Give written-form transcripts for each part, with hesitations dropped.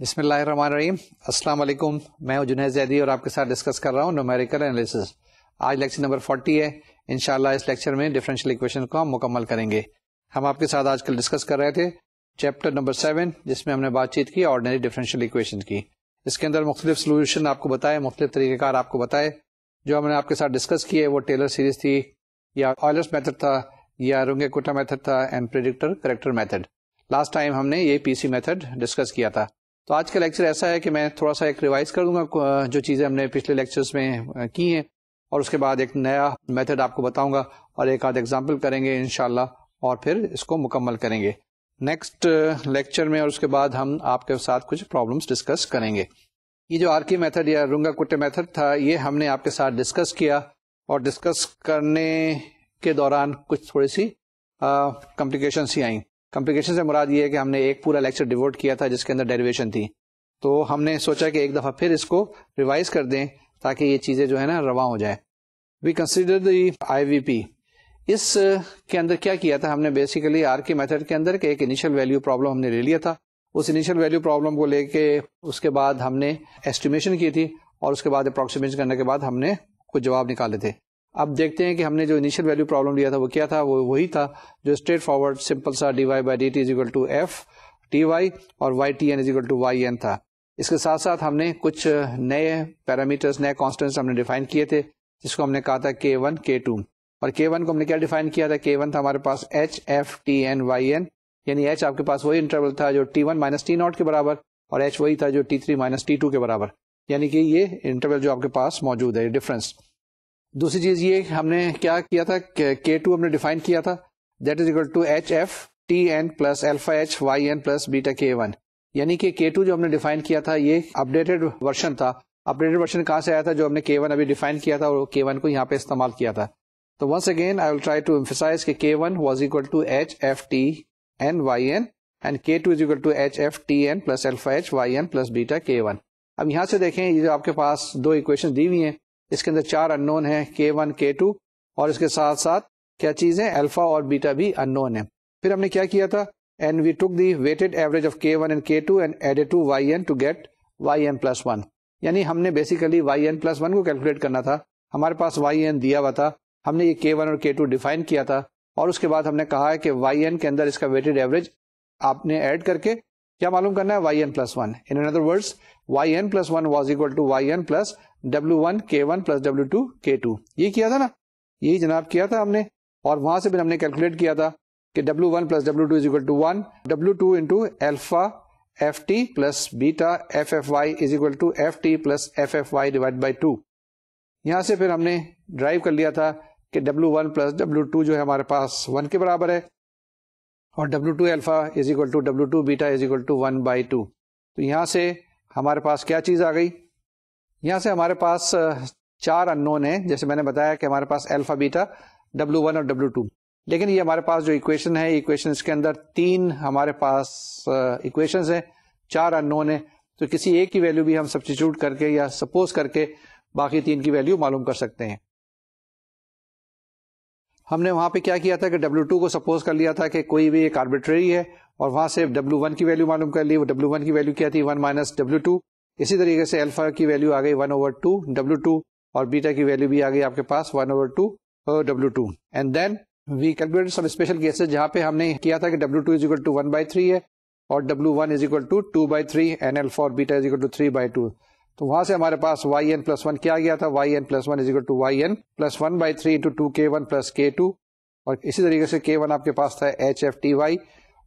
بسم اللہ الرحمن الرحیم. السلام علیکم. میں ہوں جنید زیدی اور آپ کے ساتھ ڈسکس کر رہا ہوں نومیریکل انالیسس. آج لیکچر نمبر 40 ہے. انشاءاللہ اس لیکچر میں ڈفرینشیل ایکویشن کو ہم مکمل کریں گے. ہم آپ کے ساتھ آج کل ڈسکس کر رہے تھے چیپٹر نمبر 7 جس میں ہم نے بات چیت کی آرڈنری ڈفرینشیل ایکویشن کی. اس کے اندر مختلف سولوشن آپ کو بتائے, مختلف طریقہ کار آپ کو بتائے. جو ہم نے آپ کے ساتھ ڈسکس کیے وہ ٹیلر سیریز تھی, یا آئلرس میتھڈ تھا, یا رونگے-کوٹا میتھڈ تھا, and predictor corrector method. Last time ہم نے یہ پی سی میتھڈ ڈسکس کیا تھا. تو آج کا لیکچر ایسا ہے کہ میں تھوڑا سا ایک ریوائز کر دوں گا جو چیزیں ہم نے پچھلے لیکچرز میں کی ہیں, اور اس کے بعد ایک نیا میتھڈ آپ کو بتاؤں گا اور ایک آدھ ایگزامپل کریں گے انشاءاللہ, اور پھر اس کو مکمل کریں گے نیکسٹ لیکچر میں. اور اس کے بعد ہم آپ کے ساتھ کچھ پرابلمس ڈسکس کریں گے. یہ جو آرکی میتھڈ یا رونگا-کوٹے میتھڈ تھا یہ ہم نے آپ کے ساتھ ڈسکس کیا, اور ڈسکس کرنے کے دوران کچھ تھوڑی سی کمپلیکیشنس ہی آئیں. کمپلیکیشن سے مراد یہ ہے کہ ہم نے ایک پورا لیکچر ڈیوٹ کیا تھا جس کے اندر ڈیریویشن تھی, تو ہم نے سوچا کہ ایک دفعہ پھر اس کو ریوائز کر دیں تاکہ یہ چیزیں جو ہے نا رواں ہو جائیں. وی کنسیڈر دی آئی وی پی. اس کے اندر کیا کیا تھا ہم نے بیسیکلی آر کے میتھڈ کے اندر کہ ایک انیشیل ویلیو پرابلم ہم نے لے لیا تھا. اس انیشیل ویلیو پرابلم کو لے کے اس کے بعد ہم نے ایسٹیمیشن کی تھی, اور اس کے بعد اپروکسیمیشن کرنے کے بعد ہم نے کچھ جواب نکالے تھے. اب دیکھتے ہیں کہ ہم نے جو انیشیل ویلیو پرابلم لیا تھا وہ کیا تھا. وہ وہی تھا جو اسٹریٹ فارورڈ سمپل سا D Y by D T is equal to F T Y اور Y T N is equal to Y N تھا. اس کے ساتھ ساتھ ہم نے کچھ نئے پیرامیٹرز, نئے کانسٹنٹس ہم نے ڈیفائن کیے تھے, جس کو ہم نے کہا تھا K1 K2. اور K1 کو ہم نے کیا ڈیفائن کیا تھا, K1 تھا ہمارے پاس H F T N Y N, یعنی ایچ آپ کے پاس وہی انٹرول تھا جو T1 مائنس ٹی ناٹ کے برابر, اور ایچ وہی تھا جو T3 مائنس T2 کے برابر, یعنی کہ یہ انٹرول جو آپ کے پاس موجود ہے, ڈفرنس. دوسری چیز یہ ہم نے کیا کیا تھا, K2 ہم نے ڈیفائن کیا تھا, that is equal to H F T N plus alpha h Y N plus beta K1, یعنی کہ K2 جو ہم نے ڈیفائن کیا تھا یہ اپڈیٹڈ ورژن تھا. اپڈیٹڈ ورژن کہاں سے آیا تھا, جو ہم نے K1 ابھی ڈیفائن کیا تھا اور K1 کو یہاں پہ استعمال کیا تھا. تو once again I will try to emphasize کہ K1 was equal to H F T N Y n and K2 is equal to H F T N plus alpha h Y N plus beta K1. اب یہاں سے دیکھیں یہ جو آپ کے پاس دو equation دی ہوئی ہیں, اس کے اندر 4 ان نون ہیں, K1 K2, اور اس کے ساتھ ساتھ کیا چیزیں الفا اور بیٹا بھی ان نون ہیں. پھر ہم نے کیا کیا تھا, and we took the weighted average of K1 and K2 and added to Yn to get Yn plus 1. یعنی ہم نے بیسیکلی Yn plus 1 کو کیلکولیٹ کرنا تھا. ہمارے پاس Yn دیا ہوا تھا, ہم نے یہ K1 اور K2 ڈیفائن کیا تھا, اور اس کے بعد ہم نے کہا ہے کہ Yn کے اندر اس کا ویٹڈ ایوریج آپ نے ایڈ کر کے کیا معلوم کرنا ہے, Yn plus 1. In other words, Yn plus 1 was equal to Yn plus W1 K1 plus W2 K2. یہ کیا تھا نا, یہی جناب کیا تھا ہم نے, اور وہاں سے پھر ہم نے کیلکولیٹ کیا تھا کہ W1 plus W2 is equal to 1, W2 into alpha ft plus beta ffy is equal to ft plus ffy divided by 2. یہاں سے پھر ہم نے ڈرائیو کر لیا تھا کہ W1 plus W2 جو ہے ہمارے پاس 1 کے برابر ہے, اور W2 alpha is equal to W2 beta is equal to 1 by 2. تو یہاں سے ہمارے پاس کیا چیز آ گئی, یہاں سے ہمارے پاس 4 ان نون ہیں, جیسے میں نے بتایا کہ ہمارے پاس الفا بیٹا W1 اور W2. لیکن یہ ہمارے پاس جو ایکویشن ہے, ایکویشن کے اندر 3 ہمارے پاس ایکویشنز ہیں, 4 ان نون ہیں, تو کسی ایک کی ویلیو بھی ہم سبسٹیٹیوٹ کر کے یا سپوز کر کے باقی 3 کی ویلیو معلوم کر سکتے ہیں. ہم نے وہاں پہ کیا کیا تھا کہ W2 کو سپوز کر لیا تھا کہ کوئی بھی ایک آربیٹری ہے, اور وہاں سے W1 کی ویلیو معلوم کر لی. وہ W1 کی ویلیو کیا تھی, 1 مائنس W2. اسی طریقے سے الفا کی ویلیو آ گئی 1/2 W2, اور بیٹا کی ویلیو بھی آ گئی آپ کے پاس 1/2 W2. And then we calculated some special cases جہاں پہ ہم نے کیا تھا کہ W2 is equal to 1/3 ہے, اور W1 is equal to 2/3, and alpha اور beta is equal to 3/2. تو وہاں سے ہمارے پاس Yn plus 1 کیا گیا تھا, Yn plus 1 is equal to Yn plus 1/3 into 2K1 plus K2, اور اسی طریقے سے K1 آپ کے پاس تھا HFTY,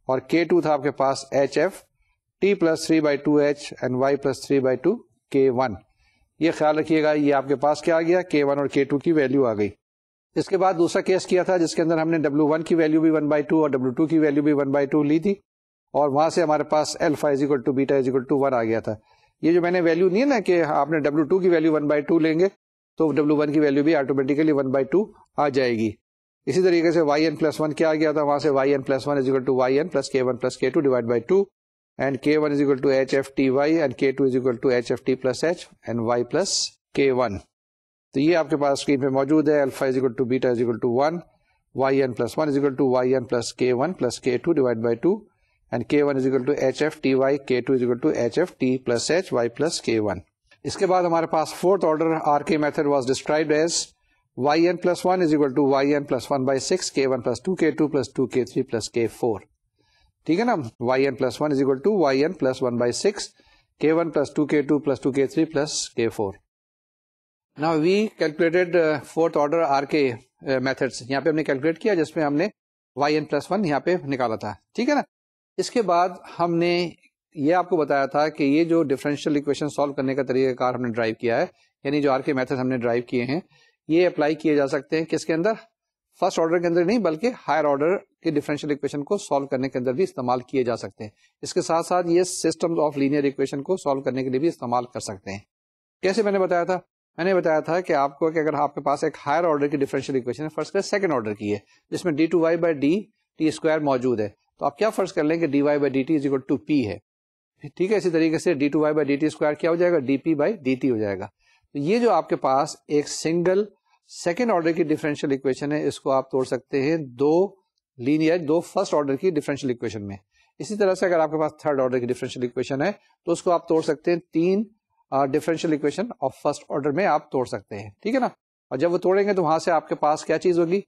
اور K2 تھا آپ کے پاس HFT plus 3/2H and Y plus 3/2 K1. یہ خیال رکھیے گا, یہ آپ کے پاس کیا آ گیا, K1 اور K2 کی ویلیو آ گئی. اس کے بعد دوسرا کیس کیا تھا جس کے اندر ہم نے W1 کی ویلیو بھی 1/2 اور W2 کی ویلیو بھی 1/2 لی تھی, اور وہاں سے ہمارے پاس alpha is equal to beta is equal to 1 آ گیا تھا. یہ جو میں نے ویلیو نہیں ہے نا کہ آپ نے W2 کی ویلیو 1/2 لیں گے تو W1 کی ویلیو بھی آٹومیٹیکلی 1/2 آ جائے گی. اسی طریقے سے Yn plus 1 کیا آ گیا تھا, وہاں سے Yn plus 1 is equal to Yn plus K1 plus K2 divided by 2, and K1 is equal to HFTY and K2 is equal to HFT plus H and Y plus K1. تو یہ آپ کے پاس screen پہ موجود ہے, alpha is equal to beta is equal to 1, Yn plus 1 is equal to Yn plus K1 plus K2 divided by 2, and K1 is equal to H F T y, K2 is equal to H F t plus H y plus K1. اس کے بعد ہمارے پاس fourth order R K method was described as yn plus 1 is equal to yn plus 1 by 6 K1 plus 2 K2 plus 2 K3 plus K4. ٹھیک ہے نا, yn plus 1 is equal to yn plus 1 by 6 K1 plus 2 K2 plus 2 K3 plus K4. Now we calculated fourth order RK methods. یہاں پہ ہم نے calculate کیا جس میں ہم نے yn plus 1 یہاں پہ نکالا تھا. ٹھیک ہے نا. اس کے بعد ہم نے یہ آپ کو بتایا تھا کہ یہ جو ڈفرینشیل ایکویشن سالو کرنے کا طریقہ کار ہم نے ڈرائیو کیا ہے, یعنی جو RK میتھڈ ہم نے ڈرائیو کیے ہیں, یہ اپلائی کیے جا سکتے ہیں کس کے اندر, فرسٹ آرڈر کے اندر نہیں بلکہ ہائر آرڈر کے ڈفرینشیل ایکویشن کو سالو کرنے کے اندر بھی استعمال کیے جا سکتے ہیں. اس کے ساتھ ساتھ یہ سسٹم آف لینئر ایکویشن کو سالو کرنے کے لیے بھی استعمال کر سکتے ہیں. کیسے میں نے بتایا تھا, میں نے بتایا تھا کہ آپ کو کہ اگر آپ کے پاس ایک ہائر آرڈر کی ڈفرینشیل ایکویشن فرض کریں سیکنڈ آرڈر کی ہے جس میں d2y by D T square موجود ہے, تو آپ کیا فرض کر لیں کہ dy by D T is equal to P ہے. ٹھیک ہے, اسی طریقے سے d2y by D T square کیا ہو جائے گا, D P by D T ہو جائے گا. تو یہ جو آپ کے پاس ایک سنگل سیکنڈ آرڈر کی ڈفرینشیل ایکویشن ہے, اس کو آپ توڑ سکتے ہیں دو فرسٹ آرڈر کی ڈفرینشیل ایکویشن میں. اسی طرح سے اگر آپ کے پاس تھرڈ آرڈر کی ڈفرینشیل ایکویشن ہے تو اس کو آپ توڑ سکتے ہیں تین differential equation of first order میں آپ توڑ سکتے ہیں. ٹھیک ہے نا. اور جب وہ توڑیں گے تو وہاں سے آپ کے پاس کیا چیز ہوگی,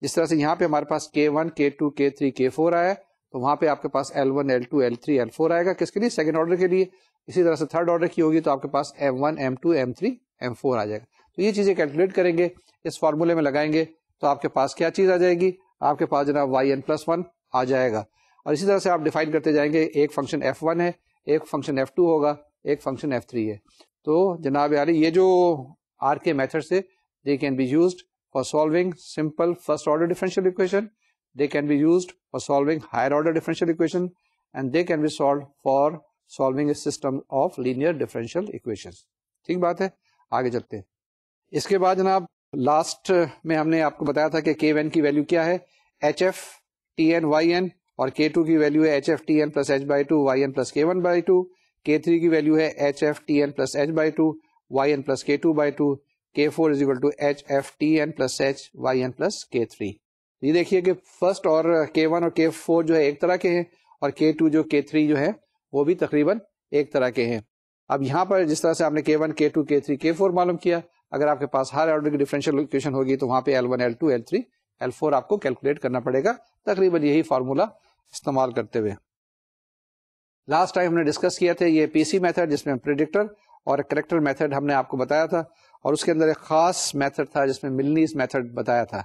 جس طرح سے یہاں پہ ہمارے پاس K1 K2 K3 K4 آیا, تو وہاں پہ آپ کے پاس L1 L2 L3 L4 آئے گا. کس کے لیے, سیکنڈ آرڈر کے لیے. اسی طرح سے تھرڈ آرڈر کی ہوگی تو آپ کے پاس M1 M2 M3 M4 آ جائے گا. تو یہ چیزیں کیلکولیٹ کریں گے, اس فارمولے میں لگائیں گے تو آپ کے پاس کیا چیز آ جائے گی, آپ کے پاس جناب yn plus 1 آ جائے گا. اور اسی طرح سے آپ ڈیفائن کرتے جائیں گے, ایک فنکشن F1 ہے, ایک فنکشن F2 ہوگا, ایک فنکشن F3 ہے. تو جناب یاری یہ جو RK میتھڈ ہے they can be used for solving simple first order differential equation, they can be used for solving higher order differential equation, and they can be solved for solving a system of linear differential equations. ٹھیک بات ہے, آگے چلتے ہیں. اس کے بعد جناب last میں ہم نے آپ کو بتایا تھا کہ K1 کی ویلیو کیا ہے, H F T N Y N, اور K2 کی ویلیو ہے H F T N plus H by two Y N plus K1 by two, K3 کی ویلیو ہے H F T N plus H by two Y N plus K2 by two, K4 is equal to H F T N plus H Y N plus K3. یہ دیکھیے کہ first اور K1 اور K4 جو ہے ایک طرح کے ہیں, اور K2 جو K3 جو ہے وہ بھی تقریباً ایک طرح کے ہیں. اب یہاں پر جس طرح سے آپ نے K1 K2 K3 K4 معلوم کیا, اگر آپ کے پاس ہر آرڈر کی ڈفرینشیل ایکویشن ہوگی تو وہاں پہ L1 L2 L3 L4 آپ کو کیلکولیٹ کرنا پڑے گا, تقریباً یہی فارمولا استعمال کرتے ہوئے. لاسٹ ٹائم ہم نے ڈسکس کیا تھا یہ PC میتھڈ, جس میں پریڈکٹر اور کریکٹر میتھڈ ہم نے آپ کو بتایا تھا, اور اس کے اندر ایک خاص میتھڈ تھا جس میں ملنیز میتھڈ بتایا تھا.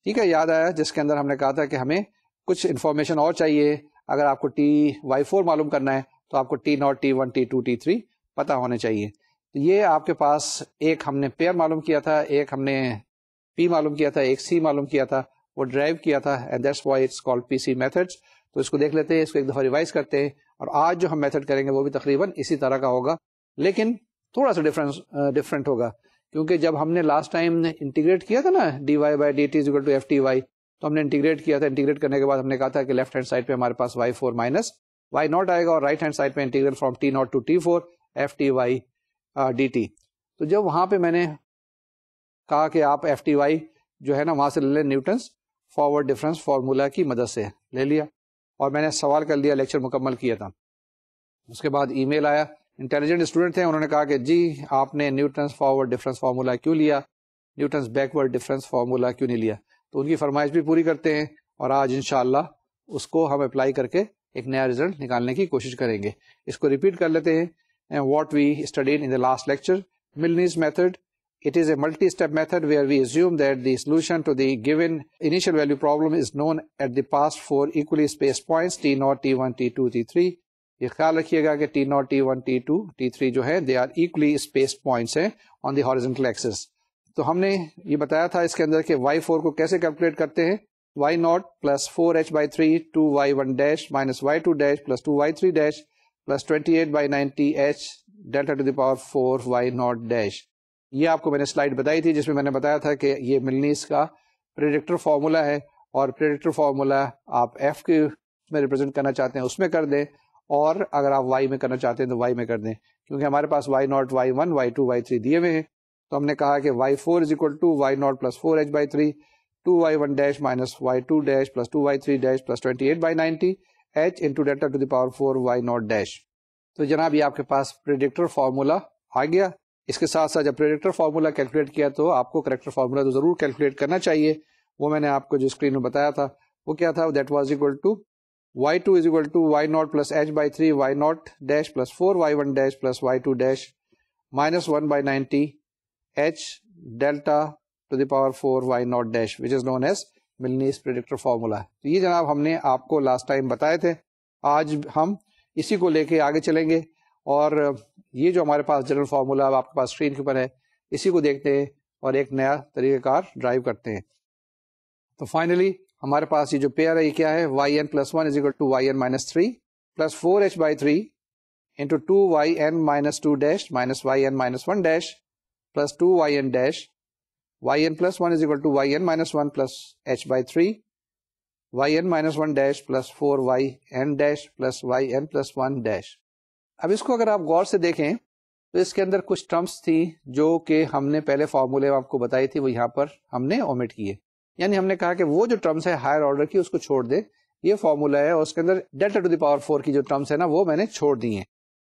ٹھیک ہے, یاد آیا, جس کے اندر ہم نے کہا تھا کہ ہمیں کچھ انفارمیشن اور چاہیے. اگر آپ کو TY4 معلوم کرنا ہے تو آپ کو T0 T1 T2 T3 پتا ہونے چاہیے. تو یہ آپ کے پاس ایک ہم نے پیئر معلوم کیا تھا, ایک ہم نے P معلوم کیا تھا, ایک C معلوم کیا تھا, وہ ڈرائیو کیا تھا, and that's why it's called PC methods. تو اس کو دیکھ لیتے ہیں, اس کو ایک دفعہ ریوائز کرتے ہیں, اور آج جو ہم میتھڈ کریں گے وہ بھی تقریباً اسی طرح کا ہوگا, لیکن تھوڑا سا ڈفرینٹ ہوگا, کیونکہ جب ہم نے لاسٹ ٹائم انٹیگریٹ کیا تھا نا dy by D T is equal to F T y, تو ہم نے انٹیگریٹ کیا تھا. انٹیگریٹ کرنے کے بعد ہم نے کہا تھا کہ لیفٹ ہینڈ سائڈ پہ ہمارے پاس y4 مائنس y0 آئے گا, اور رائٹ ہینڈ سائڈ پہ integrate from T0 to T4 f T y d t. تو جب وہاں پہ میں نے کہا کہ آپ ایف ٹی وائی جو ہے نا وہاں سے لے لیں نیوٹنس فارورڈ ڈفرینس فارمولا کی مدد سے لے لیا, اور میں نے سوال کر لیا, لیکچر مکمل کیا تھا. اس کے بعد ای میل آیا, انٹیلیجنٹ اسٹوڈنٹ تھے, انہوں نے کہا کہ جی آپ نے نیوٹنس فارورڈ ڈفرینس فارمولا کیوں لیا, نیوٹنس بیکورڈ ڈفرینس فارمولا کیوں نہیں لیا. تو ان کی فرمائش بھی پوری کرتے ہیں, اور آج انشاءاللہ اس کو ہم اپلائی کر کے ایک نیا ریزلٹ نکالنے کی کوشش کریں گے. اس کو ریپیٹ کر لیتے ہیں. What we studied in the last lecture, Milne's method. It is a multi-step method where we assume that the solution to the given initial value problem is known at the past four equally spaced points T0, T1, T2, T3. یہ خیال رکھیے گا کہ T0, T1, T2, T3 جو ہے they are equally spaced points ہیں on the horizontal axis. تو ہم نے یہ بتایا تھا اس کے اندر کہ y4 کو کیسے کیلکولیٹ کرتے ہیں, y0 plus 4h by 3 2y1 dash minus y2 dash plus 2y3 dash plus 28 by 90h delta to the power 4 y0 dash. یہ آپ کو میں نے سلائڈ بتائی تھی جس میں نے بتایا تھا کہ یہ ملنیز کا پریڈکٹر فارمولا ہے, اور پریڈکٹر فارمولا آپ ایف کے میں ریپرزینٹ کرنا چاہتے ہیں اس میں کر دیں, اور اگر آپ وائی میں کرنا چاہتے ہیں تو وائی میں کر دیں, کیونکہ ہمارے پاس y0 y1 y2 y3 دیے ہوئے ہیں. تو ہم نے کہا کہ y4 is equal to y0 plus 4h by 3 2y1 dash minus y2 dash plus 2y3 dash plus 28 by 90 h into delta to the power 4 y naught dash. تو جناب یہ آپ کے پاس پریڈکٹر فارمولا آ گیا. اس کے ساتھ ساتھ جب پریڈکٹر فارمولا کیلکولیٹ کیا تو آپ کو کریکٹر فارمولا تو ضرور کیلکولیٹ کرنا چاہیے. وہ میں نے آپ کو جو اسکرین میں بتایا تھا وہ کیا تھا, that was equal to y2 is equal to y naught plus H by 3 y naught dash plus 4 y1 dash plus y2 dash minus 1 by 90 h delta to the power 4 y naught dash which is known as Milne's predictor formula. تو یہ جناب ہم نے آپ کو last time بتائے تھے. آج ہم اسی کو لے کے آگے چلیں گے اور یہ جو ہمارے پاس جنرل فارمولا آپ کے پاس اسکرین کے اوپر ہے اسی کو دیکھتے ہیں اور ایک نیا طریقہ کار ڈرائیو کرتے ہیں. تو فائنلی ہمارے پاس یہ جو پیئر ہے یہ کیا ہے, y N plus 1 is equal to Y n minus 3 plus 4 by 3 into 2 y n minus 2 dash minus y n minus 1 dash plus 2 y n dash y N plus 1 is equal to Y n minus 1 plus H by 3 y n minus 1 dash plus 4 y n dash plus y N plus 1 dash. اب اس کو اگر آپ غور سے دیکھیں تو اس کے اندر کچھ ٹرمز تھی جو کہ ہم نے پہلے فارمولے میں آپ کو بتائی تھی, وہ یہاں پر ہم نے اومٹ کیے. یعنی ہم نے کہا کہ وہ جو ٹرمز ہے ہائر آرڈر کی اس کو چھوڑ دے, یہ فارمولا ہے اور اس کے اندر ڈیلٹا ٹو دی پاور 4 کی جو ٹرمز ہے نا وہ میں نے چھوڑ دی ہیں,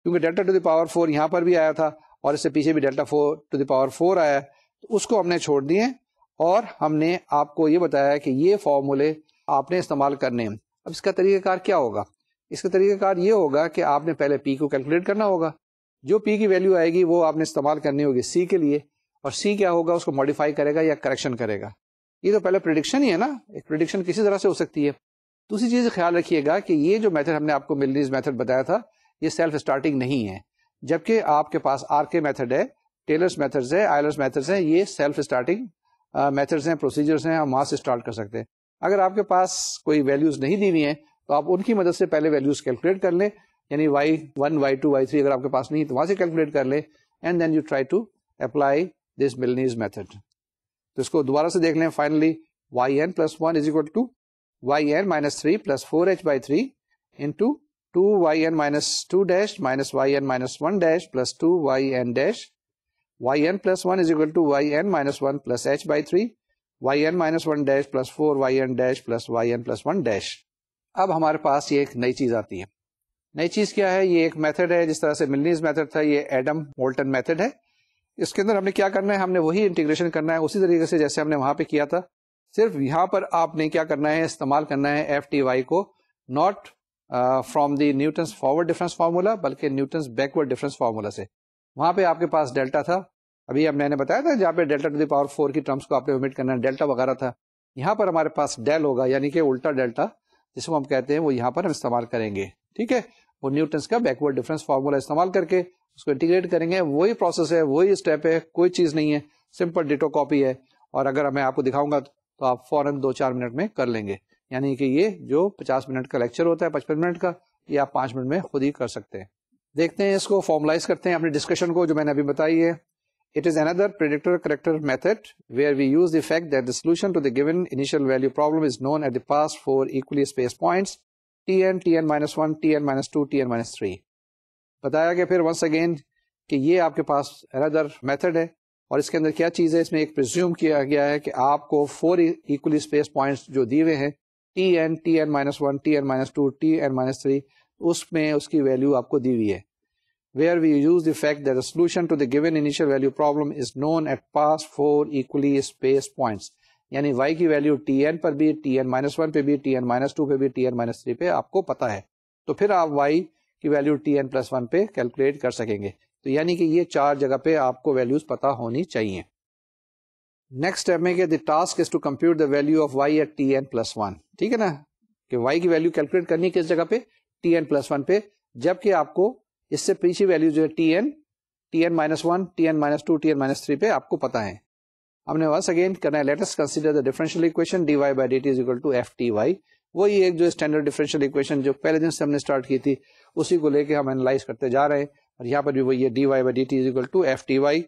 کیونکہ ڈیلٹا ٹو دی پاور 4 یہاں پر بھی آیا تھا اور اس سے پیچھے بھی ڈیلٹا 4 ٹو دی پاور 4 آیا, تو اس کو ہم نے چھوڑ دیے اور ہم نے آپ کو یہ بتایا کہ یہ فارمولے آپ نے استعمال کرنے ہیں. اب اس کا طریقہ کار کیا ہوگا؟ اس کا طریقہ کار یہ ہوگا کہ آپ نے پہلے پی کو کیلکولیٹ کرنا ہوگا. جو پی کی ویلیو آئے گی وہ آپ نے استعمال کرنی ہوگی سی کے لیے, اور سی کیا ہوگا, اس کو ماڈیفائی کرے گا یا کریکشن کرے گا. یہ تو پہلے پریڈکشن ہی ہے نا, ایک پریڈکشن کسی طرح سے ہو سکتی ہے. دوسری چیز خیال رکھیے گا کہ یہ جو میتھڈ ہم نے آپ کو ملنیز میتھڈ بتایا تھا یہ سیلف اسٹارٹنگ نہیں ہے, جبکہ آپ کے پاس آر کے میتھڈ ہے, ٹیلرس میتھڈز ہے, آئلرس میتھڈز ہیں, یہ سیلف اسٹارٹنگ میتھڈز ہیں, پروسیجرز ہیں, ہم وہاں سے اسٹارٹ کر سکتے ہیں. اگر آپ کے پاس کوئی ویلیوز نہیں دی ہوئی ہیں تو آپ ان کی مدد سے پہلے ویلیوز کیلکولیٹ کر لیں, یعنی y1 y2 y3 اگر آپ کے پاس نہیں تو وہاں سے کیلکولیٹ کر لیں, and then you try to apply this Milne's method. تو اس کو دوبارہ سے دیکھ لیں. Finally yn plus 1 is equal to yn minus 3 plus 4h by 3 into 2yn minus 2 dash minus yn minus 1 dash plus 2yn dash. yn plus 1 is equal to yn minus 1 plus h by 3 yn minus 1 dash plus 4yn dash plus yn plus 1 dash. اب ہمارے پاس یہ ایک نئی چیز آتی ہے. نئی چیز کیا ہے؟ یہ ایک میتھڈ ہے, جس طرح سے ملنیز میتھڈ تھا یہ ایڈم مولٹن میتھڈ ہے. اس کے اندر ہم نے کیا کرنا ہے, ہم نے وہی انٹیگریشن کرنا ہے اسی طریقے سے جیسے ہم نے وہاں پہ کیا تھا, صرف یہاں پر آپ نے کیا کرنا ہے, استعمال کرنا ہے ایف ٹی وائی کو not from the Newton's forward difference formula بلکہ نیوٹنس بیکورڈ ڈفرینس فارمولا سے. وہاں پہ آپ کے پاس ڈیلٹا تھا, ابھی اب میں نے بتایا تھا جہاں پہ ڈیلٹا ٹو دی پاور 4 کی ٹرمس کو آپ نے اومٹ کرنا ہے, ڈیلٹا وغیرہ تھا. یہاں پر ہمارے پاس ڈیل ہوگا, یعنی کہ الٹا ڈیلٹا جس کو ہم کہتے ہیں, وہ یہاں پر ہم استعمال کریں گے. ٹھیک ہے, وہ نیوٹنس کا بیکورڈ ڈفرینس فارمولا استعمال کر کے اس کو انٹیگریٹ کریں گے. وہی پروسیس ہے, وہی اسٹیپ ہے, کوئی چیز نہیں ہے, سمپل ڈیٹو کاپی ہے. اور اگر میں آپ کو دکھاؤں گا تو آپ فوراً 2-4 منٹ میں کر لیں گے. یعنی کہ یہ جو 50 منٹ کا لیکچر ہوتا ہے 55 منٹ کا, یہ آپ 5 منٹ میں خود ہی کر سکتے ہیں. دیکھتے ہیں اس کو فارملائز کرتے ہیں اپنی ڈسکشن کو جو میں نے ابھی بتائی ہے. It is another predictor corrector method where we use the fact that the solution to the given initial value problem is known at the past 4 equally spaced points tn, tn-1, tn-2, tn-3. بتایا گیا پھر once again کہ یہ آپ کے پاس another method ہے, اور اس کے اندر کیا چیز ہے, اس میں ایک presume کیا گیا ہے کہ آپ کو 4 equally spaced points جو دیے ہوئے ہیں tn, tn-1, tn-2, tn-3, اس میں اس کی ویلیو آپ کو دی ہوئی ہے. Where we use the fact that the solution to the given initial value problem is known at past 4 equally spaced points. یعنی y کی ویلیو tn پر بھی, tn-1 پہ بھی, tn-2 پہ بھی, tn-3 پہ آپ کو پتا ہے, تو پھر آپ y کی ویلیو tn+1 پہ کیلکولیٹ کر سکیں گے. تو یعنی کہ یہ 4 جگہ پہ آپ کو ویلیوز پتا ہونی چاہیے. نیکسٹ اسٹیپ میں کہ the task is to compute the value of y at tn+1. ٹھیک ہے نا, کہ y کی ویلیو کیلکولیٹ کرنی کس جگہ پہ, tn+1 پہ, جبکہ آپ کو اس سے پیچھے ویلیو جو ہے tn, tn-1, tn-2, tn-3 پہ آپ کو پتا ہے. ہم نے once again کرنا ہے, let us consider the differential equation dy by dt is equal to fty. وہی ایک جو اسٹینڈرڈ ڈفرینشیل ایکویشن جو پہلے دن سے ہم نے اسٹارٹ کی تھی اسی کو لے کے ہم انالائز کرتے جا رہے ہیں, اور یہاں پر بھی وہی ہے dy by dt is equal to fty.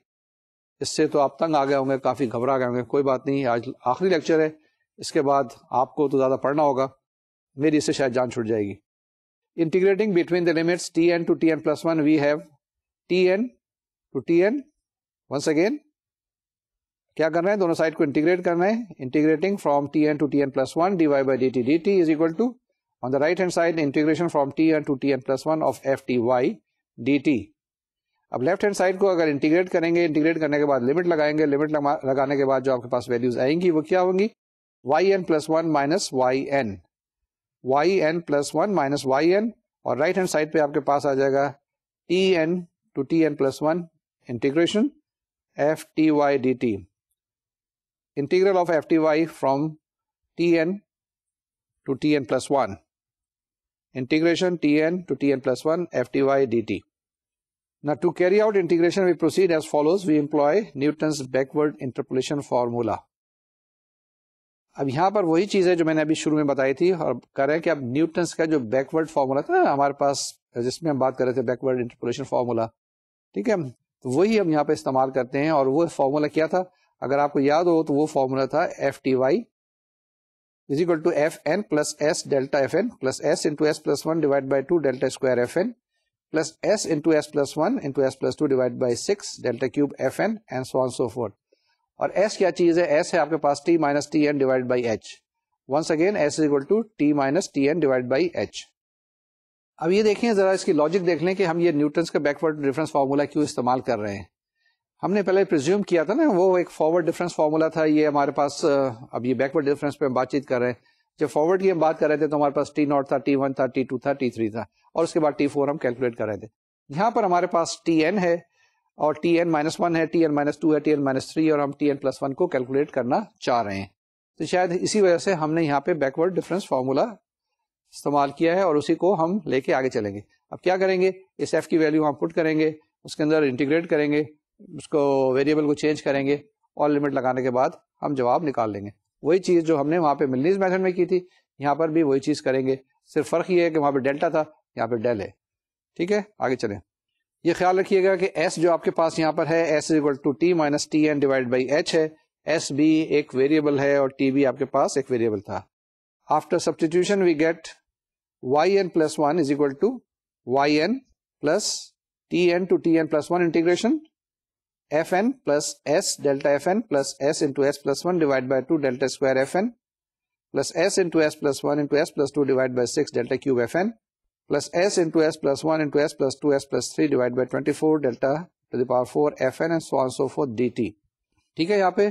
اس سے تو آپ تنگ آ گئے ہوں گے, کافی گھبرا گئے ہوں گے. کوئی بات نہیں, آج آخری لیکچر ہے, اس کے بعد آپ کو تو زیادہ پڑھنا ہوگا, میری اس سے شاید جان چھوٹ جائے گی. Integrating between the limits tn to tn+1, we have tn to tn. Once again, کیا کرنا ہے, دونوں سائڈ کو انٹیگریٹ کرنا ہے. Integrating from tn to tn+1 dy by dt is equal to On the right hand side, integration from tn to tn plus 1 of f t y dt. اب left hand side کو اگر integrate کریں گے, integrate کرنے کے بعد limit لگائیں گے, لمٹ لگانے کے بعد جو آپ کے پاس ویلیوز آئیں گی وہ کیا ہوں گی, yn plus 1 minus yn, yn plus 1 minus yn, اور رائٹ ہینڈ سائڈ پہ آپ کے پاس آ جائے گا tn to tn plus 1 integration f ty dt, integral of f ty from tn to tn plus 1, integration tn to tn plus 1 f ty dt. Now to carry out integration we proceed as follows. We employ Newton's backward interpolation formula. اب یہاں پر وہی چیز ہے جو میں نے ابھی شروع میں بتائی تھی, اور کہہ رہے ہیں کہ اب نیوٹنس کا جو بیکورڈ فارمولا تھا نا ہمارے پاس, جس میں ہم بات کر رہے تھے بیکورڈ انٹرپولیشن فارمولا, ٹھیک ہے, تو وہی ہم یہاں پہ استعمال کرتے ہیں. اور وہ فارمولا کیا تھا, اگر آپ کو یاد ہو تو وہ فارمولا تھا F T Y is equal to F N plus S delta F N plus S into S plus 1 divide by 2 delta square F N plus S into S plus 1 into S plus 2 divide by 6 delta cube F N and so on so forth. اور S کیا چیز ہے, S ہے آپ کے پاس T minus T N divide by H. Once again s is equal to t minus T N divide by h. اب یہ دیکھیں ذرا, اس کی لاجک دیکھ لیں کہ ہم یہ نیوٹنس کا بیکورڈ ڈفرینس فارمولا کیوں استعمال کر رہے ہیں. ہم نے پہلے پریزیوم کیا تھا نا, وہ ایک فارورڈ ڈفرینس فارمولا تھا, یہ ہمارے پاس اب یہ بیکورڈ ڈفرینس پہ ہم بات چیت کر رہے ہیں. جب فارورڈ کی ہم بات کر رہے تھے تو ہمارے پاس ٹی ناٹ تھا, ٹی 1 تھا, ٹی 2 تھا, ٹی 3 تھا, اور اس کے بعد ٹی 4 ہم کیلکولیٹ کر رہے تھے. یہاں پر ہمارے پاس ٹی این ہے اور ٹی این مائنس 1 ہے, ٹی این مائنس 2 ہے, ٹی این مائنس 3, اور ہم ٹی این پلس 1 کو کیلکولیٹ کرنا چاہ رہے ہیں. تو شاید اسی وجہ سے ہم نے یہاں پہ بیکورڈ ڈفرینس فارمولا استعمال کیا ہے, اور اسی کو ہم لے کے آگے چلیں گے. اب کیا کریں گے, اس ایف کی ویلیو ہم پٹ کریں گے, اس کے اندر انٹیگریٹ کریں گے, اس کو ویریبل کو چینج کریں گے, اور لمٹ لگانے کے بعد ہم جواب نکال لیں گے. وہی چیز جو ہم نے وہاں پہ ملنیز میتھڈ میں کی تھی, یہاں پر بھی وہی چیز کریں گے. صرف فرق یہ ہے کہ وہاں پہ ڈیلٹا تھا, یہاں پہ ڈیل ہے. ٹھیک ہے, آگے چلیں. یہ خیال رکھیے گا کہ ایس جو آپ کے پاس یہاں پر ہے, s is equal to t minus T N divide by h ہے. ایس بھی ایک ویریبل ہے اور ٹی بھی آپ کے پاس ایک ویریبل تھا. After substitution we get y N plus 1 is equal to Y N plus t n to t N plus 1 integration f N plus S delta F N plus S into S plus 1 divide by 2 delta square F N plus S into S plus 1 into S plus 2 divide by 6 delta cube F N plus S into S plus 1 into S plus 2 s plus 3 divide by 24 delta to the power 4 F N and so on so forth d t. ٹھیک ہے, یہاں پہ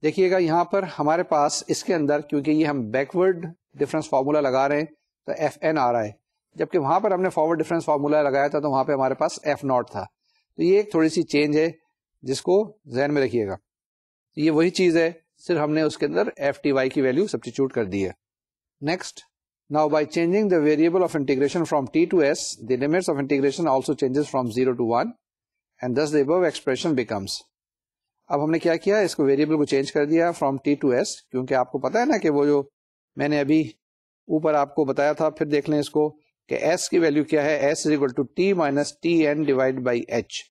دیکھیے گا, یہاں پر ہمارے پاس اس کے اندر کیونکہ یہ ہم بیکورڈ ڈفرینس فارمولا لگا رہے ہیں تو ایف این آ رہا ہے, جبکہ وہاں پر ہم نے فارورڈ ڈفرینس فارمولا لگایا تھا تو وہاں پہ ہمارے پاس ایف ناٹ تھا. تو یہ ایک تھوڑی سی چینج ہے جس کو ذہن میں رکھیے گا. یہ وہی چیز ہے, صرف ہم نے اس کے اندر ایف ٹی وائی کی ویلیو سبسٹیچیوٹ کر دی ہے. Next, now by changing the variable of integration from t to s, the limits of integration also changes from 0 to 1 and thus the above expression becomes. اب ہم نے کیا کیا, اس کو variable کو چینج کر دیا from t to s, کیونکہ آپ کو پتا ہے نا کہ وہ جو میں نے ابھی اوپر آپ کو بتایا تھا, پھر دیکھ لیں اس کو کہ s کی ویلیو کیا ہے, s is equal to t minus tn divide by h,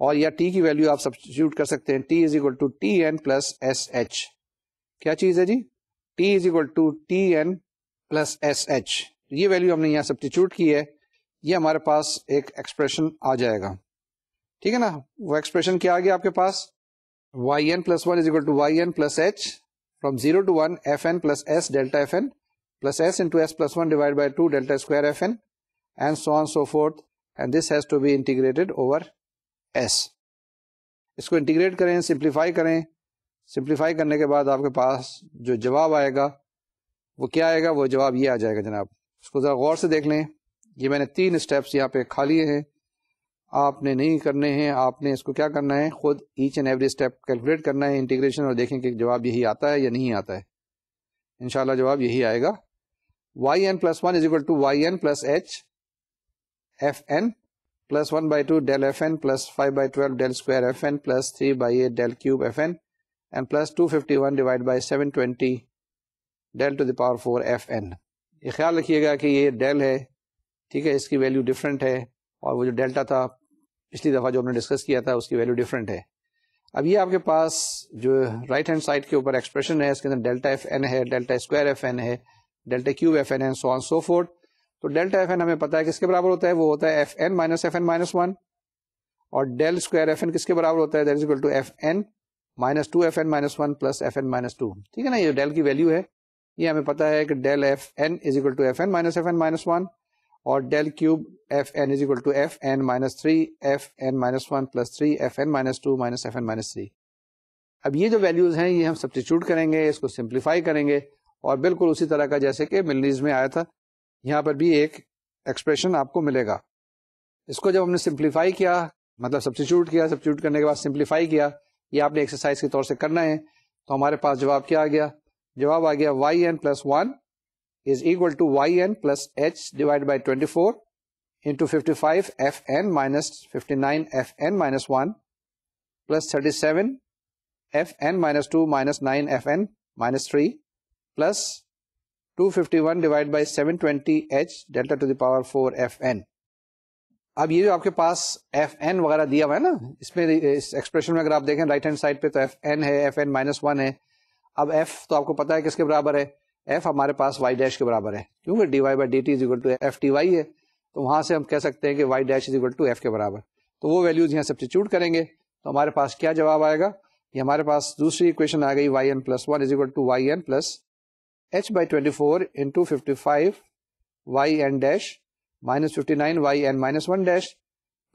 اور یا t کی ویلیو آپ سبسٹیٹیوٹ کر سکتے ہیں, t is equal to tn plus sh. کیا چیز ہے جی, t is equal to tn plus s h. یہ ویلیو ہم نے یہاں سبسٹیچیوٹ کی ہے, یہ ہمارے پاس ایک ایکسپریشن آ جائے گا. ٹھیک ہے نا, وہ ایکسپریشن کیا آ گیا آپ کے پاس, Y N plus 1 is equal to Y N plus H from 0 to 1 F N plus S delta F N plus S into S plus 1 divide by 2 delta square F N and so on so forth, and this has to be integrated over S. اس کو integrate کریں, simplify کریں, simplify کرنے کے بعد آپ کے پاس جو جواب آئے گا وہ کیا آئے گا, وہ جواب یہ آ جائے گا جناب. اس کو ذرا غور سے دیکھ لیں, یہ میں نے 3 اسٹیپس یہاں پہ کھا لیے ہیں, آپ نے نہیں کرنے ہیں. آپ نے اس کو کیا کرنا ہے, خود h and every step calculate کرنا ہے انٹیگریشن, اور دیکھیں کہ جواب یہی آتا ہے یا نہیں آتا ہے. انشاءاللہ جواب یہی آئے گا. Y N plus 1 is equal to Y N plus H F N plus 1/2 del F N plus 5/12 del square F N plus 3/8 del cube F N and plus 251 divide by 720 del to the power 4 F N. یہ خیال رکھیے گا کہ یہ deal ہے, ٹھیک ہے, اس کی value different ہے, اور وہ جو ڈیلٹا تھا پچھلی دفعہ جو ہم نے ڈسکس کیا تھا اس کی ویلیو ڈفرینٹ ہے. اب یہ آپ کے پاس جو رائٹ ہینڈ سائڈ کے اوپر ایکسپریشن ہے, اس کے اندر ڈیلٹا ایف این ہے, ڈیلٹا اسکوائر ایف این ہے, ڈیلٹا کیوب ایف این ہے, سو آن سو فورتھ. تو ڈیلٹا ایف این ہمیں پتا ہے کس کے برابر ہوتا ہے, وہ ہوتا ہے f N minus F N minus 1, اور ڈیل اسکوائر ایف این کس کے برابر ہوتا ہے, that is equal to F N minus 2 f N minus 1 plus f N minus 2. ٹھیک ہے نا, یہ ڈیل کی ویلیو ہے. یہ ہمیں پتا ہے کہ del F N is equal to F N minus F N minus one اور del cube F N is equal to F N minus three F N minus one plus three F N minus two minus F N minus three. اب یہ جو values ہیں یہ ہم substitute کریں گے, اس کو سمپلیفائی کریں گے اور بالکل اسی طرح کا جیسے کہ ملنیز میں آیا تھا یہاں پر بھی ایک ایکسپریشن آپ کو ملے گا. اس کو جب ہم نے سمپلیفائی کیا مطلب سبسٹیچیوٹ کیا, سبسٹیچیوٹ کرنے کے بعد سمپلیفائی کیا, یہ آپ نے ایکسرسائز کے طور سے کرنا ہے. تو ہمارے پاس جواب کیا آ گیا؟ جواب آ گیا y N plus one is equal to Y N plus h divide by 24 into 55 f N minus 59 f N minus one plus 37 f N minus two minus 9 f N minus three plus 251 divide by 720 h delta to the power 4 F n. اب یہ جو آپ کے پاس F N وغیرہ دیا ہوا ہے نا, اس میں اس ایکسپریشن میں اگر آپ دیکھیں رائٹ ہینڈ سائڈ پہ تو ایف این ہے, ایف این مائنس ون ہے. اب ایف تو آپ کو پتا ہے کس کے برابر ہے, ایف ہمارے پاس وائی ڈیش کے برابر ہے کیونکہ d Y by D T is equal to F T y ہے, تو وہاں سے ہم کہہ سکتے ہیں کہ y dash is equal to f کے برابر. تو وہ ویلیوز یہاں سبسٹیچیوٹ کریں گے تو ہمارے پاس کیا جواب آئے گا؟ یہ ہمارے پاس دوسری اکویشن آ گئی y N plus one is equal to Y N plus H by 24 into 55 y n dash minus 59 y n minus one dash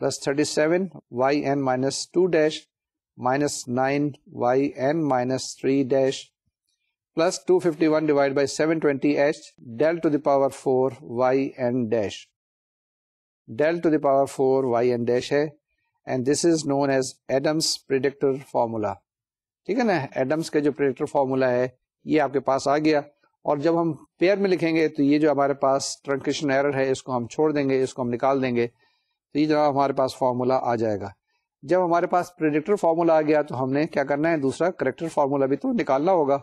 plus 37 y n minus two dash minus 9 y n minus three dash plus 251 divide by 720 h del to the power 4 y n dash. Del to the power 4 y n dash ہے and this is known as Adams predictor formula. ٹھیک ہے نا, Adams کا جو predictor formula ہے یہ آپ کے پاس آ گیا. اور جب ہم پیئر میں لکھیں گے تو یہ جو ہمارے پاس ٹرنکیشن ایرر ہے اس کو ہم چھوڑ دیں گے, اس کو ہم نکال دیں گے, تو یہ جو ہمارے پاس فارمولا آ جائے گا. جب ہمارے پاس پریڈکٹر فارمولا آ گیا تو ہم نے کیا کرنا ہے, دوسرا کریکٹر فارمولا بھی تو نکالنا ہوگا,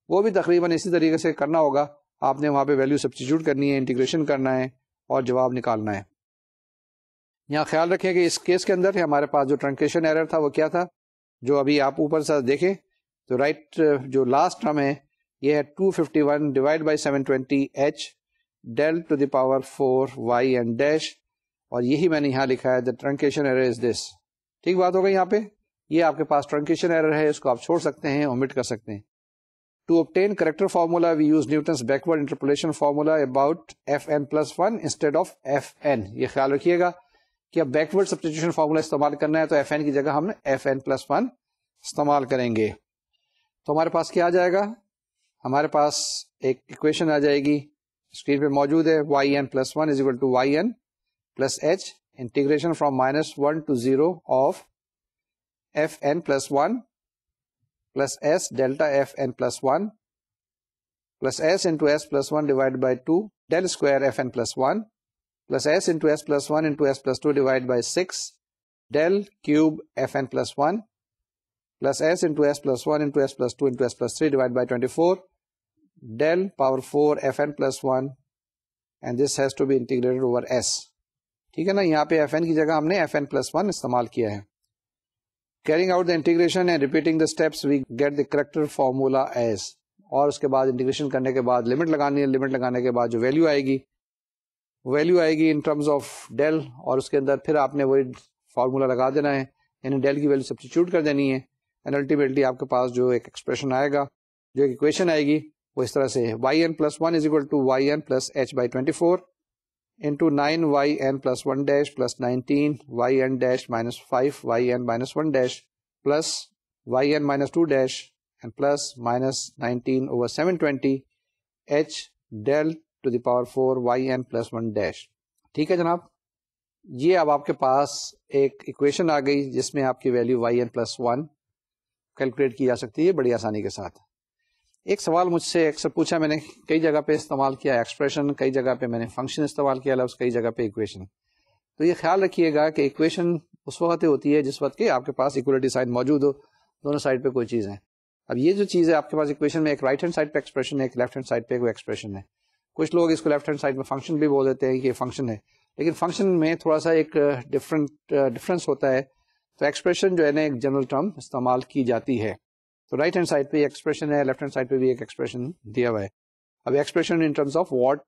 وہ بھی تقریباً اسی طریقے سے کرنا ہوگا. آپ نے وہاں پہ ویلیو سبسٹیچیوٹ کرنی ہے, انٹیگریشن کرنا ہے اور جواب نکالنا ہے. یہاں خیال رکھیں کہ اس کیس کے اندر ہمارے پاس جو ٹرنکیشن ایرر تھا وہ کیا تھا, جو ابھی آپ اوپر سے دیکھیں تو رائٹ جو لاسٹ ٹرم ہے یہ ہے 251 divide by 720 h del to the power 4 y and dash, اور یہی میں نے یہاں لکھا ہے دا ٹرنکیشن ایرر از دس. ٹھیک بات ہوگا, یہاں پہ یہ آپ کے پاس ٹرنکیشن ایرر ہے, اس کو آپ چھوڑ سکتے ہیں, اومٹ کر سکتے ہیں. To obtain corrector formula we use Newton's backward interpolation formula about fn plus 1 instead of fn. یہ خیال رکھیے گا کہ اب بیکورڈ سبسٹیٹیوشن فارمولا استعمال کرنا ہے تو ایف این کی جگہ ہم ایف این پلس ون استعمال کریں گے. تو ہمارے پاس کیا آ جائے گا, ہمارے پاس ایک اکویشن آ جائے گی اسکرین پہ موجود ہے, y N plus one is equal to Y N plus h integration from minus one to zero of f N plus one plus S delta F N plus one plus S into S plus one divide by two del square F N plus one plus s into s plus 1 into s plus 2 divided by 6 del cube fn plus 1 plus s into s plus 1 into s plus 2 into s plus 3 divided by 24 del power 4 fn plus 1 and this has to be integrated over s. ٹھیک ہے نا, یہاں پہ fn کی جگہ ہم نے fn plus 1 استعمال کیا ہے. Carrying out the integration and repeating the steps we get the corrector formula as. اور اس کے بعد انٹیگریشن کرنے کے بعد لمٹ لگانی ہے, لمٹ لگانے کے بعد جو ویلیو آئے گی ان ٹرمز آف ڈیل, اور اس کے اندر پھر آپ نے وہی فارمولا لگا دینا ہے, یعنی ڈیل کی ویلیو سبسٹیچیوٹ کر دینی ہے, اینڈ الٹیمیٹلی آپ کے پاس جو ایک ایکسپریشن آئے گا, جو ایک اکویشن آئے گی وہ اس طرح سے ہے, y N plus one is equal to Y N plus H by 24 into 9 y N plus one dash plus 19 y n dash minus 5 y n minus one dash plus y n minus two dash and plus minus 19 over 720 h del to the power 4 y N plus one dash. ٹھیک ہے جناب, یہ اب آپ کے پاس ایک equation آ گئی جس میں آپ کی value y N plus one calculate کی جا سکتی ہے بڑی آسانی کے ساتھ. ایک سوال مجھ سے اکثر پوچھا, میں نے کئی جگہ پہ استعمال کیا ایکسپریشن, کئی جگہ پہ میں نے فنکشن استعمال کیا لفظ, کئی جگہ پہ اکویشن. تو یہ خیال رکھیے گا کہ اکویشن اس وقت ہوتی ہے جس وقت کہ آپ کے پاس اکولیٹی سائن موجود ہو, دونوں سائڈ پہ کوئی چیز ہے. اب یہ جو چیز ہے آپ کے پاس اکویشن میں ایک رائٹ ہینڈ سائڈ پہ ایکسپریشن ہے, ایک لیفٹ ہینڈ سائڈ پہ کوئی ایکسپریشن ہے. کچھ لوگ اس کو لیفٹ ہینڈ سائڈ میں فنکشن بھی بول دیتے ہیں کہ یہ فنکشن ہے, لیکن فنکشن میں تھوڑا سا ایک ڈفرنس ہوتا ہے. تو ایکسپریشن جو ہے نا ایک جنرل ٹرم استعمال کی جاتی ہے. تو رائٹ ہینڈ سائڈ پہ ایکسپریشن ہے, لیفٹ ہینڈ سائڈ پہ بھی ایک ایکسپریشن دیا ہوا ہے. اب expression in terms of what,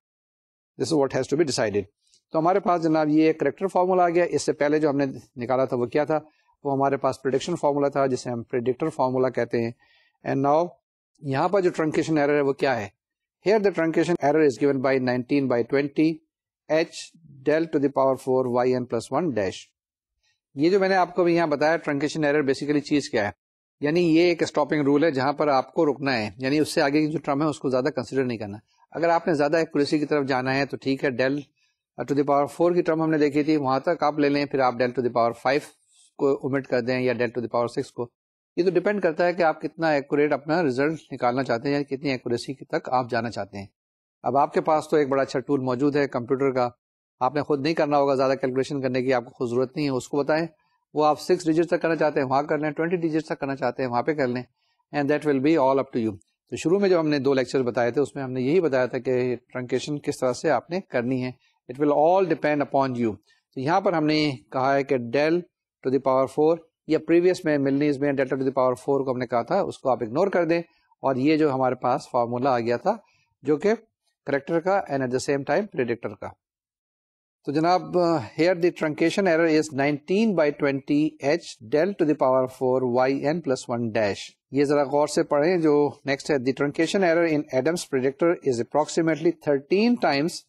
this is what has to be decided. تو ہمارے پاس جناب یہ ایک کریکٹر فارمولا آ گیا. اس سے پہلے جو ہم نے نکالا تھا وہ کیا تھا, وہ ہمارے پاس پریڈکشن فارمولا تھا جسے ہم پریڈکٹر فارمولا کہتے ہیں. اینڈ ناؤ یہاں پر جو ٹرنکیشن ایرر ہے وہ کیا ہے, Here the truncation error is given by 19 by 20 h del to the power 4 yn plus 1 dash. یہ جو میں نے آپ کو یہاں بتایا ٹرنکیشن ایرر بیسیکلی چیز کیا ہے, یعنی یہ ایک اسٹاپنگ رول ہے جہاں پر آپ کو رکنا ہے, یعنی اس سے آگے کی جو ٹرم ہے اس کو زیادہ کنسیڈر نہیں کرنا. اگر آپ نے زیادہ ایکوریسی کی طرف جانا ہے تو ٹھیک ہے, ڈیل ٹو دی پاور 4 کی ٹرم ہم نے دیکھی تھی, وہاں تک آپ لے لیں, پھر آپ ڈیل ٹو دی پاور 5 کو اومٹ کر دیں یا ڈیل ٹو دی پاور 6 کو. یہ تو ڈیپینڈ کرتا ہے کہ آپ کتنا ایکوریٹ اپنا ریزلٹ نکالنا چاہتے ہیں یا کتنی ایکوریسی تک آپ جانا چاہتے ہیں. اب آپ کے پاس تو ایک بڑا اچھا ٹول موجود ہے کمپیوٹر کا, آپ نے خود نہیں کرنا ہوگا, زیادہ کیلکولیشن کرنے کی آپ کو خود ضرورت نہیں ہے, اس کو بتائیں. وہ آپ 6 ڈیجٹ تک کرنا چاہتے ہیں وہاں کر لیں, 20 ڈیجٹ تک کرنا چاہتے ہیں وہاں پہ کر لیں, and that will be all up to you. تو شروع میں جو ہم نے 2 لیکچر بتائے تھے اس میں ہم نے یہی بتایا تھا کہ ٹرنکیشن کس طرح سے آپ نے کرنی ہے. It will all depend upon you. تو یہاں پر ہم نے کہا ہے کہ ڈیل ٹو دی پاور 4 یا پریویس میں ملنیز میں ڈیلٹا ٹو دی پاور 4 کو ہم نے کہا تھا, اس کو آپ اگنور کر دیں, اور یہ جو ہمارے پاس فارمولا آ گیا تھا جو کہ کریکٹر کا and at the same time predictor کا. تو جناب here the truncation error is 19 by 20 h del to the power 4 yn plus 1 dash. یہ ذرا غور سے پڑھیں جو نیکسٹ ہے. دی truncation error in Adams predictor is approximately 13 times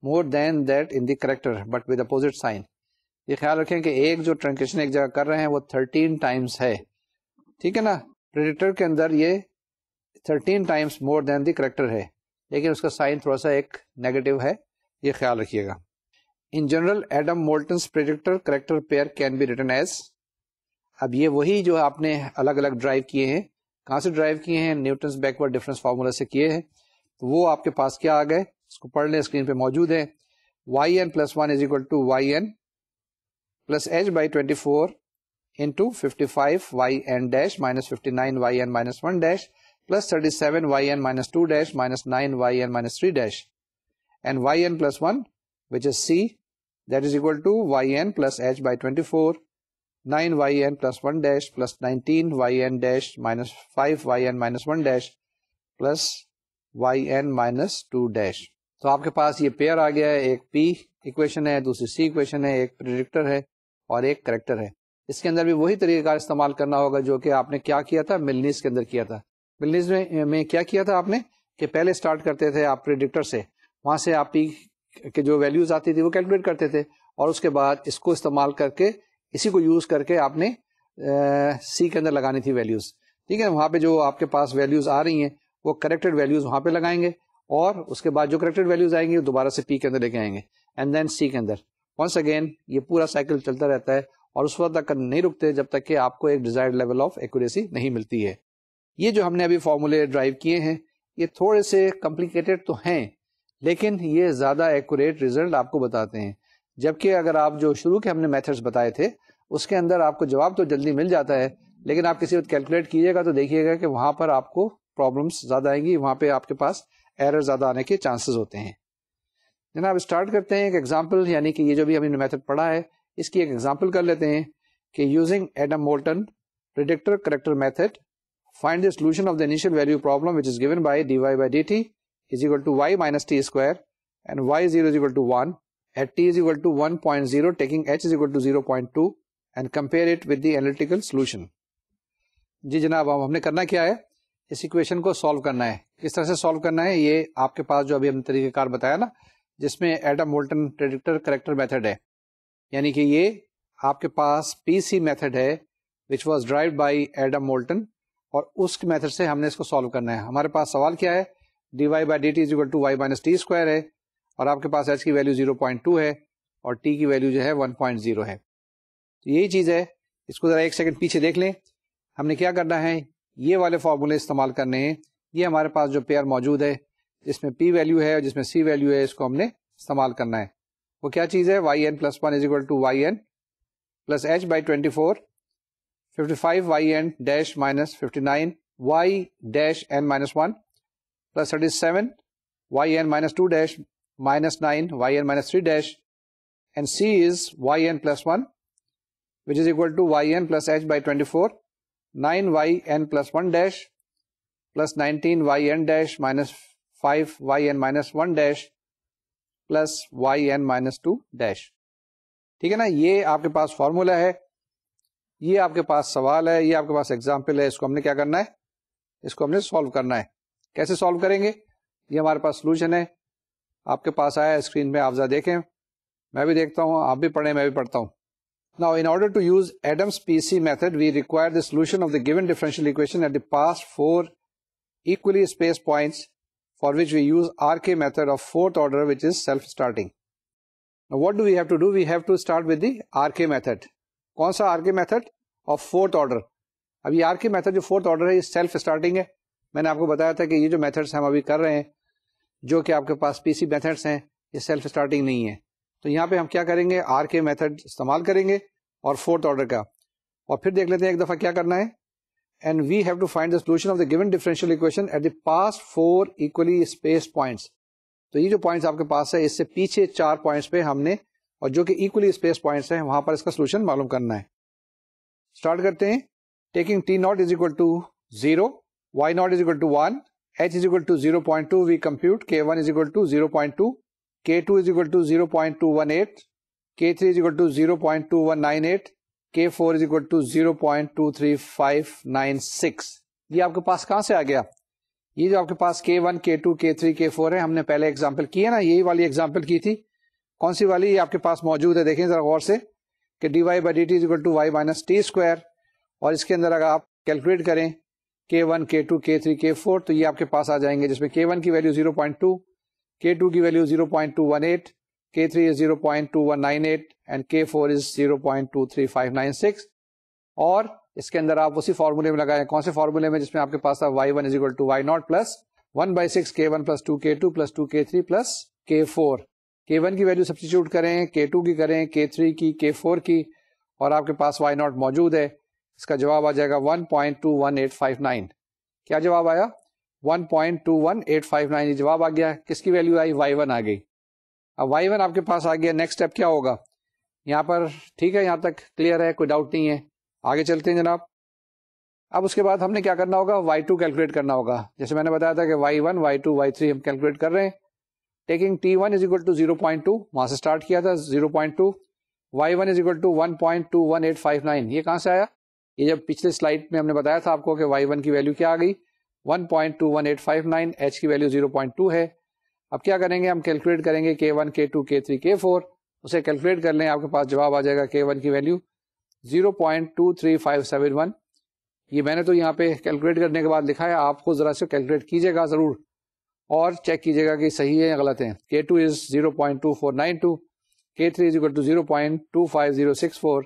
more than that in the corrector but with opposite sign. یہ خیال رکھیں کہ ایک جو ٹرنکیشن ایک جگہ کر رہے ہیں وہ 13 ٹائمس ہے, ٹھیک ہے نا. پریڈکٹر کے اندر یہ 13 times more than the corrector ہے, لیکن اس کا سائن تھوڑا سا ایک نیگیٹو ہے, یہ خیال رکھیے گا. In general, Adam Moulton's predictor corrector pair can be written as. اب یہ وہی جو آپ نے الگ الگ ڈرائیو کیے ہیں, کہاں سے ڈرائیو کیے ہیں, نیوٹنس بیکورڈ ڈفرینس فارمولا سے کیے ہیں, تو وہ آپ کے پاس کیا آ گئے, اس کو پڑھ لیں, اسکرین پہ موجود ہے. yn plus 1 is equal to yn plus h by 24 into 55 yn dash minus 59 yn minus 1 dash plus 37 yn minus 2 dash minus 9 yn minus 3 dash, and yn plus 1 which is c, that is equal to yn plus h by 24, 9 yn plus 1 dash plus 19 yn dash minus 5 yn minus 1 dash plus yn minus 2 dash. تو آپ کے پاس یہ pair آ گیا ہے, ایک پی equation ہے, دوسری سی equation ہے, ایک پریڈکٹر ہے اور ایک کریکٹر ہے. اس کے اندر بھی وہی طریقہ کار استعمال کرنا ہوگا جو کہ آپ نے کیا کیا تھا ملنیز کے اندر کیا تھا. ملنیز میں کیا کیا تھا آپ نے کہ پہلے اسٹارٹ کرتے تھے آپ پریڈکٹر سے, وہاں سے آپ پی کہ جو ویلیوز آتی تھی وہ کیلکولیٹ کرتے تھے, اور اس کے بعد اس کو استعمال کر کے اسی کو یوز کر کے آپ نے سی کے اندر لگانی تھی ویلیوز, ٹھیک ہے. وہاں پہ جو آپ کے پاس ویلیوز آ رہی ہیں وہ کریکٹڈ ویلیوز وہاں پہ لگائیں گے, اور اس کے بعد جو کریکٹڈ ویلیوز آئیں گی وہ دوبارہ سے پی کے اندر لے کے آئیں گے, اینڈ دین سی کے اندر. ونس اگین یہ پورا سائیکل چلتا رہتا ہے, اور اس وقت تک نہیں رکتے جب تک کہ آپ کو ایک ڈیزائرڈ لیول آف ایکوریسی نہیں ملتی ہے. یہ جو ہم نے ابھی فارمولے ڈرائیو کیے ہیں یہ تھوڑے سے کمپلیکیٹڈ تو ہیں, لیکن یہ زیادہ ایکوریٹ ریزلٹ آپ کو بتاتے ہیں. جبکہ اگر آپ جو شروع کے ہم نے میتھڈز بتائے تھے اس کے اندر آپ کو جواب تو جلدی مل جاتا ہے, لیکن آپ کسی وقت کیلکولیٹ کیجیے گا تو دیکھیے گا کہ وہاں پر آپ کو پرابلمس زیادہ آئیں گی, وہاں پہ آپ کے پاس ایرر زیادہ آنے کے چانسز ہوتے ہیں. جناب اسٹارٹ کرتے ہیں ایک ایگزامپل, یعنی کہ یہ جو بھی ہم نے میتھڈ پڑھا ہے اس کی ایک ایگزامپل کر لیتے ہیں کہ using Adam Moulton predictor corrector method find the solution of the initial value problem which is given by dy by dt is equal to y minus t square and y0 is equal to 1 at t is equal to 1.0 taking h is equal to 0.2 and compare it with the analytical solution. جی جناب اب ہم نے کرنا کیا ہے, اس equation کو solve کرنا ہے. کس طرح سے سالو کرنا ہے, یہ آپ کے پاس جو ابھی ہم نے طریقہ کار بتایا نا, جس میں Adam Moulton predictor corrector method ہے, یعنی کہ یہ آپ کے پاس پی سی میتھڈ ہے which was derived by Adam Moulton, اور اس میتھڈ سے ہم نے اس کو سالو کرنا ہے. ہمارے پاس سوال کیا ہے, d Y by D T is equal to y minus T square ہے, اور آپ کے پاس ایچ کی ویلو 0.2 ہے اور ٹی کی ویلو جو ہے 1.0 ہے. تو یہی چیز ہے, اس کو ذرا ایک سیکنڈ پیچھے دیکھ لیں. ہم نے کیا کرنا ہے, یہ والے فارمولے استعمال کرنے ہیں. یہ ہمارے پاس جو پیئر موجود ہے جس میں پی ویلو ہے اور جس میں سی ویلو ہے, اس کو ہم نے استعمال کرنا ہے. وہ کیا چیز ہے, y N plus 1 is equal to Y N plus H by 24 55 yn dash minus 59 y dash n minus 1 plus 37 yn minus 2 dash minus 9 yn minus 3 dash, and c is yn plus 1 which is equal to yn plus h by 24 9 yn plus 1 dash plus 19 yn dash minus 5 yn minus 1 dash plus yn minus 2 dash. ٹھیک ہے نا, یہ آپ کے پاس formula ہے, یہ آپ کے پاس سوال ہے, یہ آپ کے پاس ایگزامپل ہے. اس کو ہم نے کیا کرنا ہے, اس کو ہم نے سالو کرنا ہے. کیسے سالو کریں گے, یہ ہمارے پاس سولوشن ہے, آپ کے پاس آیا ہے اسکرین پہ, آپ ذرا دیکھیں, میں بھی دیکھتا ہوں, آپ بھی پڑھیں, میں بھی پڑھتا ہوں. Now, in order to use Adams PC method, we require the solution of the given differential equation at the past 4 equally spaced points, for which we use RK method of fourth order, which is self-starting. Now, what do we have to do? We have to start with the RK method. کون سا RK method of fourth order؟ اب یہ RK method جو fourth order ہے, یہ self starting ہے. میں نے آپ کو بتایا تھا کہ یہ جو میتھڈس ہم ابھی کر رہے ہیں, جو کہ آپ کے پاس PC میتھڈس ہیں, یہ سیلف اسٹارٹنگ نہیں ہے. تو یہاں پہ ہم کیا کریں گے, RK میتھڈ استعمال کریں گے اور فورتھ آرڈر کا, اور پھر دیکھ لیتے ہیں ایک دفعہ کیا کرنا ہے. And we have to find the solution of the given differential equation at the pass 4 equally spaced points. تو یہ جو پوائنٹس آپ کے پاس ہے, اس سے پیچھے 4 پوائنٹس پہ ہم نے, اور جو کہ ایکولی اسپیسڈ پوائنٹس ہیں, وہاں پر اس کا سولوشن معلوم کرنا ہے. اسٹارٹ کرتے ہیں. Taking T naught is equal to 0, Y naught is equal to 1, H is equal to 0.2, we compute K1 is equal to 0.2, K2 is equal to 0.218, K3 is equal to 0.2198, K4 is equal to 0.23596. یہ آپ کے پاس کہاں سے آ گیا؟ یہ جو آپ کے پاس K1, K2, K3, K4 ہے, ہم نے پہلے ایگزامپل کی ہے نا, یہی والی ایگزامپل کی تھی. کون سی والی؟ یہ آپ کے پاس موجود ہے, دیکھیں ذرا غور سے, کہ dy by dt is equal to y minus t square, اور اس کے اندر اگر آپ کیلکولیٹ کریں K1, K2, K3, K4, تو یہ آپ کے پاس آ جائیں گے, جس میں K1 کی ویلیو 0.2, K2 کی value 0.218, K3 is 0.2198 and K4 is 0.23596. اور اس کے اندر آپ اسی فارمولے میں لگائیں. کون سے فارمولے میں؟ جس میں آپ کے پاس تھا y1 is equal to y0 plus 1/6 K1 plus 2K2 plus 2K3 plus K4. K1 کی ویلیو سبسٹیچیوٹ کریں, K2 کی کریں, K3 کی, K4 کی, اور آپ کے پاس y0 موجود ہے. اس کا جواب آ جائے گا 1.21859. کیا جواب آیا؟ 1.21859. یہ جواب آ گیا. کس کی ویلیو آئی؟ y1 آ گئی. اب y1 آپ کے پاس آ گیا. نیکسٹ اسٹیپ کیا ہوگا یہاں پر؟ ٹھیک ہے, یہاں تک کلیئر ہے, کوئی ڈاؤٹ نہیں ہے. آگے چلتے ہیں جناب. اب اس کے بعد ہم نے کیا کرنا ہوگا؟ y2 کیلکولیٹ کرنا ہوگا. جیسے میں نے بتایا تھا کہ y1, y2, y3 ہم کیلکولیٹ کر رہے ہیں. Taking T1 is equal to 0.2, وہاں سے اسٹارٹ کیا تھا 0.2, y1 is equal to 1.21859. یہ کہاں سے آیا؟ یہ جب پچھلے سلائڈ میں ہم نے بتایا تھا آپ کو کہ y1 کی ویلیو کیا آ گئی؟ 1.21859, h کی ویلیو 0.2 ہے. اب کیا کریں گے؟ ہم کیلکولیٹ کریں گے K1, K2, K3, K4. اسے کیلکولیٹ کر لیں, آپ کے پاس جواب آ جائے گا K1 کی ویلیو 0.23571. یہ میں نے تو یہاں پہ کیلکولیٹ کرنے کے بعد لکھا ہے, آپ کو ذرا سے کیلکولیٹ کیجیے گا ضرور, اور چیک کیجیے گا کہ صحیح ہے یا غلط ہے. K2 is 0.2492, K3 is equal to 0.25064,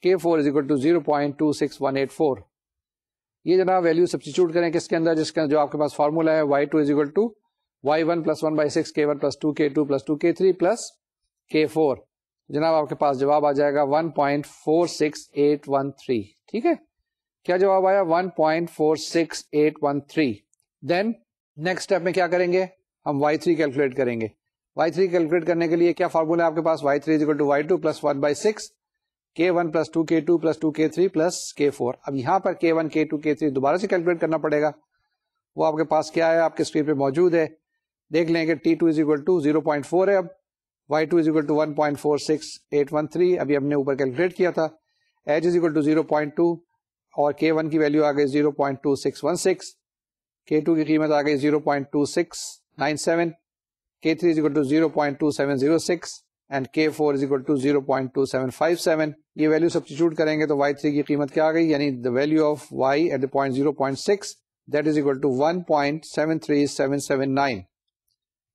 K4 is equal to 0.26184. یہ جناب ویلیو سبسٹیچیوٹ کریں کس کے اندر؟ جس کا جو آپ کے پاس فارمولا ہے y2 is equal to y1 plus 1/6 K1 plus 2K2 plus 2K3 plus K4. جناب آپ کے پاس جواب آ جائے گا 1.46813. ٹھیک ہے, کیا جواب آیا؟ 1.46813. دین نیکسٹ اسٹیپ میں کیا کریں گے؟ ہم y3 کیلکولیٹ کریں گے. y3 کیلکولیٹ کرنے کے لیے کیا فارمولا ہے آپ کے پاس؟ y3 is equal to y2 plus 1/6 K1 plus 2K2 plus 2K3 plus K4. اب یہاں پر K1, K2, K3 دوبارہ سے کیلکولیٹ کرنا پڑے گا. وہ آپ کے پاس کیا ہے؟ آپ کے اسکرین پہ موجود ہے, دیکھ لیں کہ T2 is equal to 0.4 ہے, اب y2 is equal to 1.46813. ابھی ہم نے اوپر کیلکولیٹ کیا تھا. h is equal to 0.2, اور K1 کی ویلیو آ گئی 0.2616, K2 کی قیمت آ گئی 0.2697, K3 is equal to 0.2706 and K4 is equal to 0.2757. یہ ویلیو سبسٹیچیوٹ کریں گے تو y3 کی قیمت کیا آ گئی؟ یعنی the value of y at the point 0.6, that is equal to 1.73779.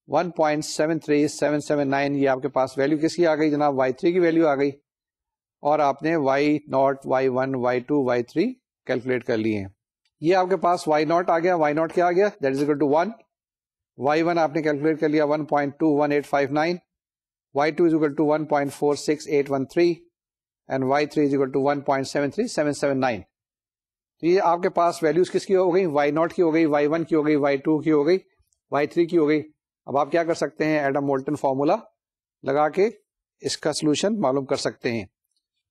1.73779. یہ آپ کے پاس ویلیو کس کی آ گئی جناب؟ y3 کی ویلیو آ گئی, اور آپ نے y0, y1, y2, y3 calculate کر لیے ہیں. یہ آپ کے پاس y0 آ گیا. y0 کیا آ گیا؟ that is equal to 1. y1 آپ نے کیلکولیٹ کر لیا 1.21859, y2 is equal to 1.46813 and y3 is equal to 1.73779. تو یہ آپ کے پاس ویلیوز کس کی ہو گئی؟ y0 کی ہو گئی, y1 کی ہو گئی, y2 کی ہو گئی, y3 کی ہو گئی. اب آپ کیا کر سکتے ہیں؟ ایڈم مولٹن فارمولا لگا کے اس کا سولوشن معلوم کر سکتے ہیں.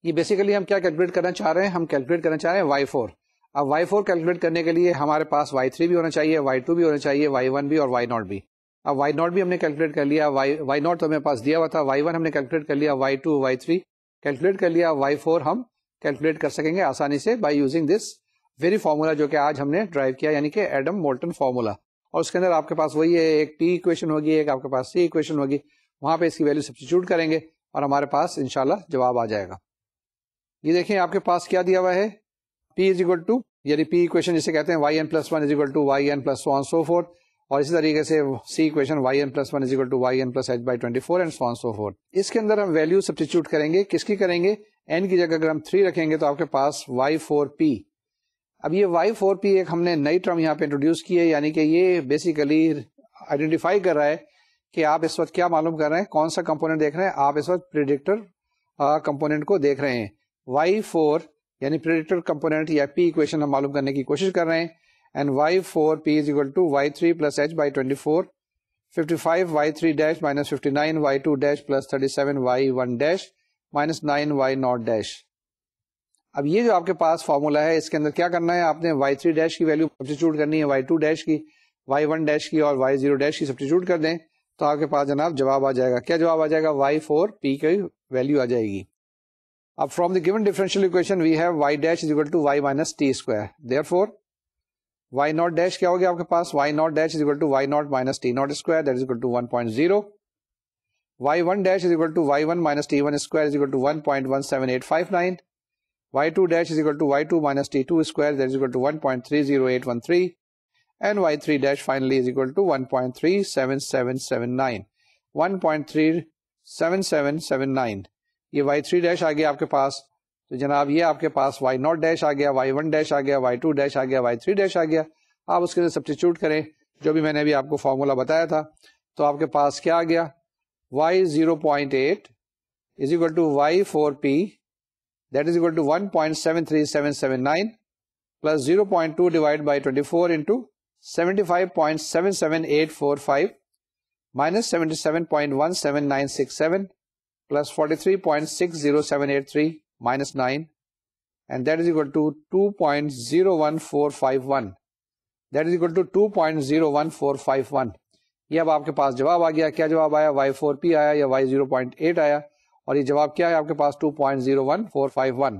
یہ بیسیکلی ہم کیا کیلکولیٹ کرنا چاہ رہے ہیں؟ ہم کیلکولیٹ کرنا چاہ رہے ہیں y4. اب y4 کیلکولیٹ کرنے کے لیے ہمارے پاس y3 بھی ہونا چاہیے, y2 بھی ہونا چاہیے, y1 بھی اور y0 بھی. اب y0 بھی ہم نے کیلکولیٹ کر لیا, y0 تو ہمیں پاس دیا ہوا تھا, y1 ہم نے کیلکولیٹ کر لیا, y2, y3 کیلکولیٹ کر لیا, y4 ہم کیلکولیٹ کر سکیں گے آسانی سے by using this very formula جو کہ آج ہم نے ڈرائیو کیا, یعنی کہ ایڈم مولٹن فارمولا. اور اس کے اندر آپ کے پاس وہی ہے، ایک ٹی ایکویشن ہوگی، ایک آپ کے پاس سی ایکویشن ہوگی، وہاں پہ اس کی ویلیو سبسٹیچیوٹ کریں گے اور ہمارے پاس انشاءاللہ جواب آ جائے گا. یہ دیکھیں آپ کے پاس کیا دیا ہوا ہے، پی از اکول ٹو، یعنی پی ایکویشن جسے کہتے ہیں Y N plus one is equal to Y N plus so on so forth, اور اسی طریقے سے C equation Y N plus one is equal to Y N plus H by 24 and so on so forth. اس کے اندر ہم value substitute کریں گے، کس کی کریں گے، این کی جگہ اگر ہم 3 رکھیں گے تو آپ کے پاس وائی 4 پی. اب یہ وائی 4 پی ایک ہم نے نئی ٹرم یہاں پہ انٹروڈیوس کی ہے، یعنی کہ یہ بیسیکلی آئیڈینٹیفائی کر رہا ہے کہ آپ اس وقت کیا معلوم کر رہے ہیں، کون سا کمپونیٹ دیکھ رہے ہیں. آپ اس وقت پریڈکٹر کمپونیٹ کو دیکھ رہے ہیں. y4 یعنی پریڈکٹر کمپونیٹ یا پی ایکویشن ہم معلوم کرنے کی کوشش کر رہے ہیں. And y4p is equal to y3 plus h by 24 55 y3 dash minus 59 y2 dash plus 37 y1 dash minus 9 y0 dash. اب یہ جو آپ کے پاس فارمولا ہے اس کے اندر کیا کرنا ہے، آپ نے y3 ڈیش کی ویلیو سبسٹیچیوٹ کرنی ہے، y2 ڈیش کی، y1 ڈیش کی اور y0 ڈیش کی سبسٹیچیوٹ کر دیں تو آپ کے پاس جناب جواب آ جائے گا. کیا جواب آ جائے گا، y4p کی ویلیو آ جائے گی. اب from the given differential equation we have y dash is equal to y minus T square, therefore y not dash کیا ہو گیا آپ کے پاس، y not dash is equal to y not minus T not square that is equal to 1.0. y1 dash is equal to y1 minus T 1 square is equal to 1.17859. y2 dash is equal to y2 minus t2 square that is equal to 1.30813 and y3 dash finally is equal to 1.37779 1.37779. یہ y3 dash آ گیا آپ کے پاس، تو جناب یہ آپ کے پاس y ناٹ ڈیش آ گیا، y1 ڈیش آ گیا، y2 ڈیش آ گیا، y3 ڈیش آ گیا. آپ اس کے لیے سبسٹیچیوٹ کریں جو بھی میں نے ابھی آپ کو فارمولا بتایا تھا، تو آپ کے پاس کیا آ گیا، y 0.8 is equal to y4p that is equal to 1.73779 plus 0.2 divided by 24 into 75.77845 minus 77.17967 plus 43.60783 minus 9 and that is equal to 2.01451. That is equal to 2.01451. یہ اب آپ کے پاس جواب آ گیا. کیا جواب آیا، y4p آیا یا y 0.8 آیا، اور یہ جواب کیا ہے آپ کے پاس 2.01451.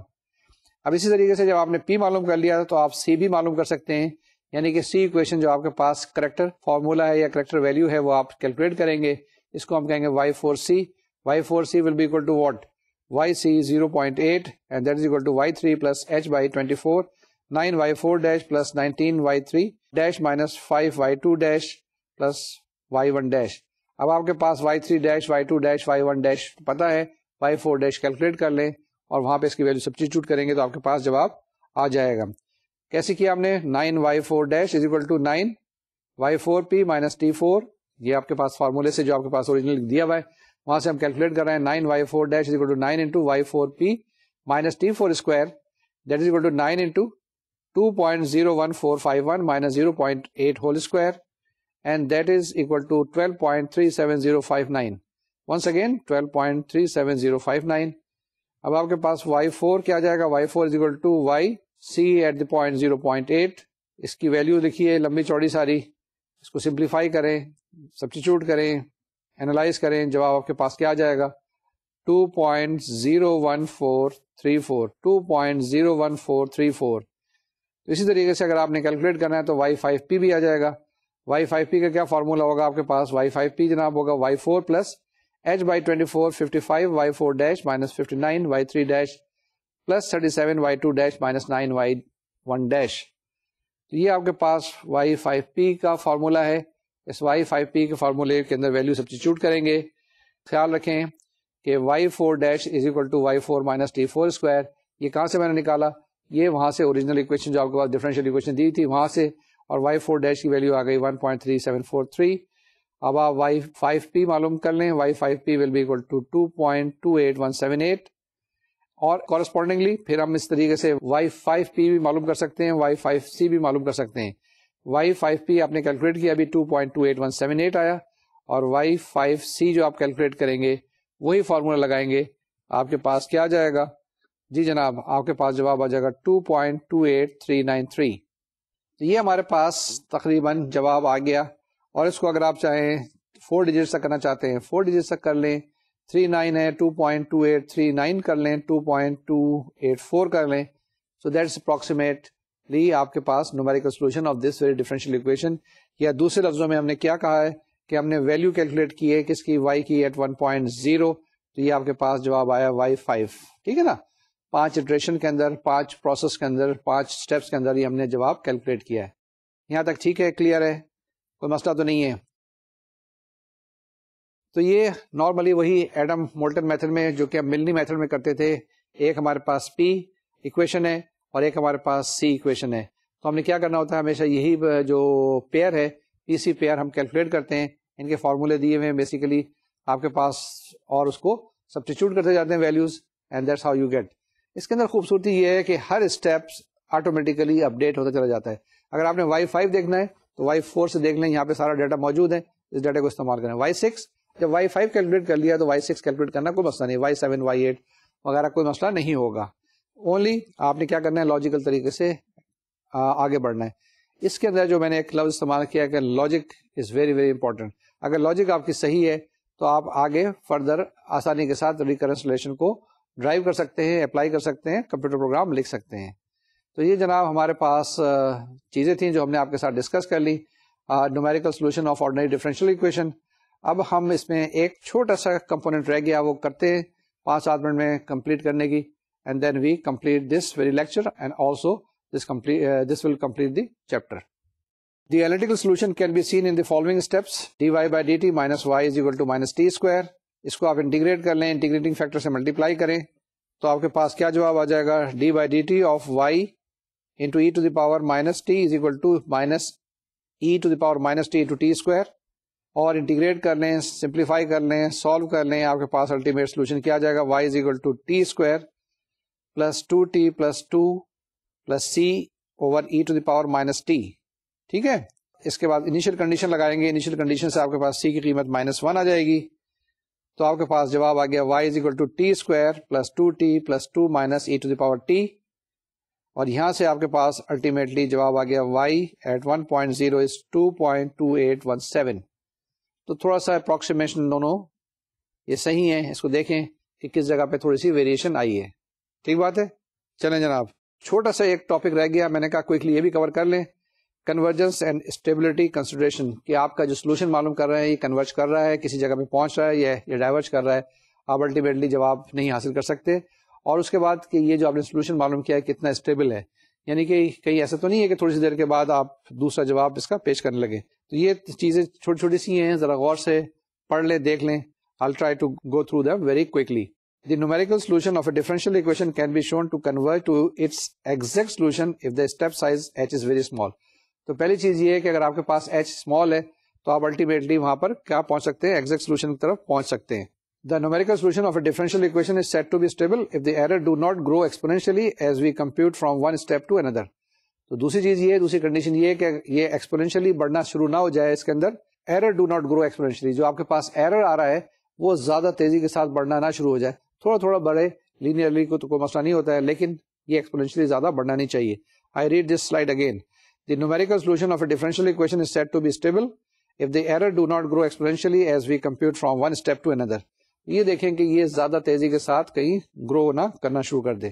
اب اسی طریقے سے جب آپ نے p معلوم کر لیا تو آپ c بھی معلوم کر سکتے ہیں، یعنی کہ c ایکویشن جو آپ کے پاس کریکٹر فارمولا ہے یا کریکٹر ویلیو ہے وہ آپ کیلکولیٹ کریں گے. اس کو ہم کہیں گے y4c. y4c will be equal to what، yc 0.8 and that is equal to y3 plus h by 24 9y4 dash plus 19y3 dash minus 5y2 dash plus y1 dash. اب آپ کے پاس y3 dash y2 dash y1 dash پتا ہے، y4 dash calculate کر لیں اور وہاں پہ اس کی ویلیو سبسٹیچیوٹ کریں گے تو آپ کے پاس جواب آ جائے گا. کیسے کیا ہم نے، 9y4 dash is equal to 9y4p minus t4. یہ آپ کے پاس فارمولے سے جو آپ کے پاس اوریجنل دیا ہوا ہے وہاں سے ہم کیلکولیٹ کر رہے ہیں. 9y4 dash is equal to 9 into y4p minus t4 square that is equal to 9 into 2.01451 minus 0.8 whole square and that is equal to 12.37059. Once again 12.37059. اب آپ کے پاس y4 کیا جائے گا، y4 is equal to yc at the point 0.8. اس کی value لکھیے لمبی چوڑی ساری، اس کو سمپلیفائی کریں، سبسٹیچیوٹ کریں، اینالائز کریں، جواب آپ کے پاس کیا آ جائے گا، 2.01434 2.01434. تو اسی طریقے سے اگر آپ نے کیلکولیٹ کرنا ہے تو y5p بھی آ جائے گا. y5p کا کیا فارمولا ہوگا آپ کے پاس، y5p جناب ہوگا y4 plus h by 24 55 y4 dash minus 59 y3 dash plus 37 y2 dash minus 9 y1 dash. تو یہ آپ کے پاس y5p کا فارمولا ہے. اس y5p کے فارمولے کے اندر ویلیو سبسٹیچیوٹ کریں گے. خیال رکھیں کہ y4 dash is equal to y4 minus t4 square. یہ کہاں سے میں نے نکالا، یہ وہاں سے اوریجنل اکویشن جو آپ کے پاس ڈفرینشیل اکویشن دی تھی وہاں سے، اور y4 ڈیش کی ویلیو آ گئی 1.3743. اب آپ y5p معلوم کر لیں، y5p will be equal to 2.28178 اور کورسپونڈنگلی پھر ہم اس طریقے سے y5p بھی معلوم کر سکتے ہیں، y5c بھی معلوم کر سکتے ہیں. y5p آپ نے کیلکولیٹ کیا ابھی 2.28178 آیا، اور y5c جو آپ کیلکولیٹ کریں گے وہی فارمولا لگائیں گے، آپ کے پاس کیا جائے گا، جی جناب آپ کے پاس جواب آ جائے گا 2.28393. تو یہ ہمارے پاس تقریباً جواب آ گیا، اور اس کو اگر آپ چاہیں 4 ڈیجٹس تک کرنا چاہتے ہیں 4 ڈیجٹس تک کر لیں. 39 ہے 2.2839 کر لیں، 2.284 کر لیں. سو دیٹس اپروکسیمیٹ لی آپ کے پاس numerical solution of this very differential equation, یا دوسرے لفظوں میں ہم نے کیا کہا ہے کہ ہم نے ویلیو کیلکولیٹ کی ہے کس کی, y کی ایٹ 1.0, تو یہ آپ کے پاس جواب آیا y5. ٹھیک ہے نا, 5 اٹریشن کے اندر, 5 پروسیس کے اندر, 5 اسٹیپس کے اندر یہ ہم نے جواب کیلکولیٹ کیا ہے. یہاں تک ٹھیک ہے, کلیئر ہے, کوئی مسئلہ تو نہیں ہے. تو یہ نارملی وہی ایڈم مولٹن میتھڈ میں جو کہ ہم ملنی میتھڈ میں کرتے تھے, ایک ہمارے پاس P ایکویشن ہے اور ایک ہمارے پاس C ایکویشن ہے. تو ہم نے کیا کرنا ہوتا ہے, ہمیشہ یہی جو پیئر ہے پی سی پیئر ہم کیلکولیٹ کرتے ہیں. ان کے فارمولے دیے ہوئے ہیں بیسیکلی آپ کے پاس, اور اس کو سبسٹیچیوٹ کرتے جاتے ہیں values, and that's how you get. اس کے اندر خوبصورتی یہ ہے کہ ہر اسٹیپس آٹومیٹیکلی اپڈیٹ ہوتا چلا جاتا ہے. اگر آپ نے y5 دیکھنا ہے تو y4 سے دیکھ لیں, یہاں پہ سارا ڈیٹا موجود ہے, اس ڈیٹا کو استعمال کریں. y6 جب y5 کیلکولیٹ کر لیا تو y6 کیلکولیٹ کرنا کوئی مسئلہ نہیں, y7 y8 وغیرہ کوئی مسئلہ نہیں ہوگا. اونلی آپ نے کیا کرنا ہے, لاجیکل طریقے سے آگے بڑھنا ہے. اس کے اندر جو میں نے ایک لفظ استعمال کیا کہ logic is very very important. اگر لاجک آپ کی صحیح ہے تو آپ آگے فردر آسانی کے ساتھ ریکرنس ریلیشن کو ڈرائیو کر سکتے ہیں, اپلائی کر سکتے ہیں, کمپیوٹر پروگرام لکھ سکتے ہیں. تو یہ جناب ہمارے پاس چیزیں تھیں جو ہم نے آپ کے ساتھ ڈسکس کر لی. Numerical solution of ordinary differential equation. اب ہم اس میں ایک چھوٹا سا کمپوننٹ رہ گیا, وہ کرتے ہیں 5-7 منٹ میں کمپلیٹ کرنے کی, and then we complete this very lecture and also this will complete the chapter. The analytical solution can be seen in the following steps. dy by dt minus y is equal to minus t square. اس کو آپ integrate کر لیں, integrating factor سے multiply کریں تو آپ کے پاس کیا جواب آ جائے گا, dy by dt of y into e to the power minus t is equal to minus e to the power minus t into t square. اور انٹیگریٹ کر لیں, سمپلیفائی کر لیں, سالو کر لیں, آپ کے پاس الٹیمیٹ سولوشن کیا جائے گا, y is equal to t square plus 2t plus 2 plus c over e to the power minus t. ٹھیک ہے, اس کے بعد انیشیل کنڈیشن لگائیں گے, انیشیل کنڈیشن سے آپ کے پاس سی کی قیمت -1 آ جائے گی, تو آپ کے پاس جواب آ گیا y is equal to t square plus 2t plus 2 minus e to the power t. اور یہاں سے آپ کے پاس الٹیمیٹلی جواب آ گیا y ایٹ 1.0 از 2.2817. تو تھوڑا سا اپروکسیمیشن دونوں یہ صحیح ہیں, اس کو دیکھیں کہ کس جگہ پہ تھوڑی سی ویریشن آئی ہے. ٹھیک بات ہے, چلیں جناب چھوٹا سا ایک ٹاپک رہ گیا, میں نے کہا کوئکلی یہ بھی کور کر لیں, کنورجنس اینڈ اسٹیبلٹی کنسیڈریشن. کہ آپ کا جو سولوشن معلوم کر رہے ہیں یہ کنورج کر رہا ہے, کسی جگہ پہ پہنچ رہا ہے, یہ ڈائیورج کر رہا ہے, آپ الٹیمیٹلی جواب نہیں حاصل کر سکتے. اور اس کے بعد کہ یہ جو آپ نے سولوشن معلوم کیا ہے کتنا اسٹیبل ہے, یعنی کہ کہیں ایسا تو نہیں ہے کہ تھوڑی سی دیر کے بعد آپ دوسرا جواب اس کا پیش کرنے لگے. تو یہ چیزیں چھوٹی چھوٹی سی ہیں, ذرا غور سے پڑھ لیں, دیکھ لیں. I'll try to go through them very quickly. The numerical solution of a differential equation can be shown to converge to its exact solution if the step size h is very small. تو پہلی چیز یہ ہے کہ اگر آپ کے پاس h small ہے تو آپ الٹیمیٹلی وہاں پر کیا پہنچ سکتے ہیں, ایگزیکٹ سولوشن کی طرف پہنچ سکتے ہیں. The numerical solution of a differential equation is said to be stable if the error do not grow exponentially as we compute from one step to another. تو دوسری چیز یہ ہے, دوسری کنڈیشن یہ ہے کہ یہ ایکسپونینشلی بڑھنا شروع نہ ہو جائے اس کے اندر. Error do not grow exponentially, جو آپ کے پاس ایرر آ رہا ہے وہ زیادہ تیزی کے ساتھ بڑھنا نہ شروع ہو جائے, تھوڑا تھوڑا بڑھے لینئرلی کو تو کوئی مسئلہ نہیں ہوتا ہے, لیکن یہ ایکسپونینشلی زیادہ بڑھنا نہیں چاہیے. I read this slide again. The numerical solution of a differential equation is said to be stable if the error do not grow exponentially as we compute from one step to another. یہ دیکھیں کہ یہ زیادہ تیزی کے ساتھ کہیں گرو نہ کرنا شروع کر دے.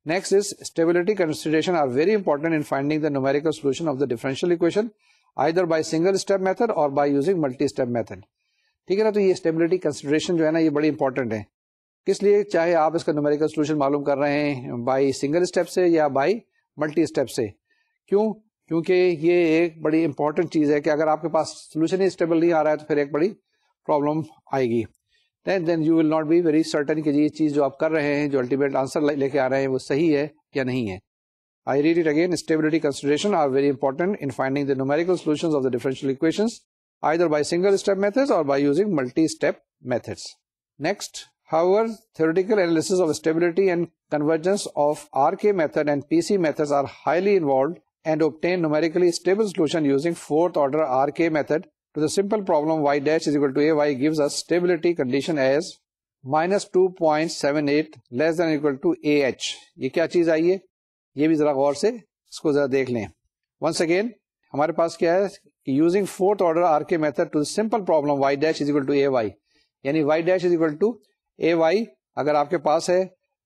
Next is stability consideration are very important in finding the numerical solution of the differential equation either by single step method or by using multi step method. ٹھیک ہے نا, تو یہ اسٹیبلٹی کنسیڈریشن جو ہے نا یہ بڑی امپورٹنٹ ہے. کس لیے, چاہے آپ اس کا نومیریکل سولوشن معلوم کر رہے ہیں بائی سنگل اسٹیپ سے یا بائی ملٹی اسٹیپ سے. کیوں, کیونکہ یہ ایک بڑی امپورٹنٹ چیز ہے کہ اگر آپ کے پاس سولوشن ہی اسٹیبل نہیں آ رہا ہے تو پھر ایک بڑی پرابلم آئے گی. Then you will not be very certain کہ یہ چیز جو آپ کر رہے ہیں, جو الٹیمیٹ آنسر لے کے آ رہے ہیں وہ صحیح ہے یا نہیں ہے. I read it again. Stability consideration are very important in finding the numerical solutions of the differential equations either by single step methods or by using multi-step methods. Next, however, theoretical analysis of stability and convergence of RK method and PC methods are highly involved and obtain numerically stable solution using fourth order RK method to the simple problem y dash is equal to ay gives us stability condition as minus 2.78 less than or equal to ah. یہ کیا چیز آئی ہے, یہ بھی ذرا غور سے اس کو ذرا دیکھ لیں. Once again, ہمارے پاس کیا ہے, using fourth order RK method to the simple problem y dash is equal to ay, یعنی y dash is equal to ay اگر آپ کے پاس ہے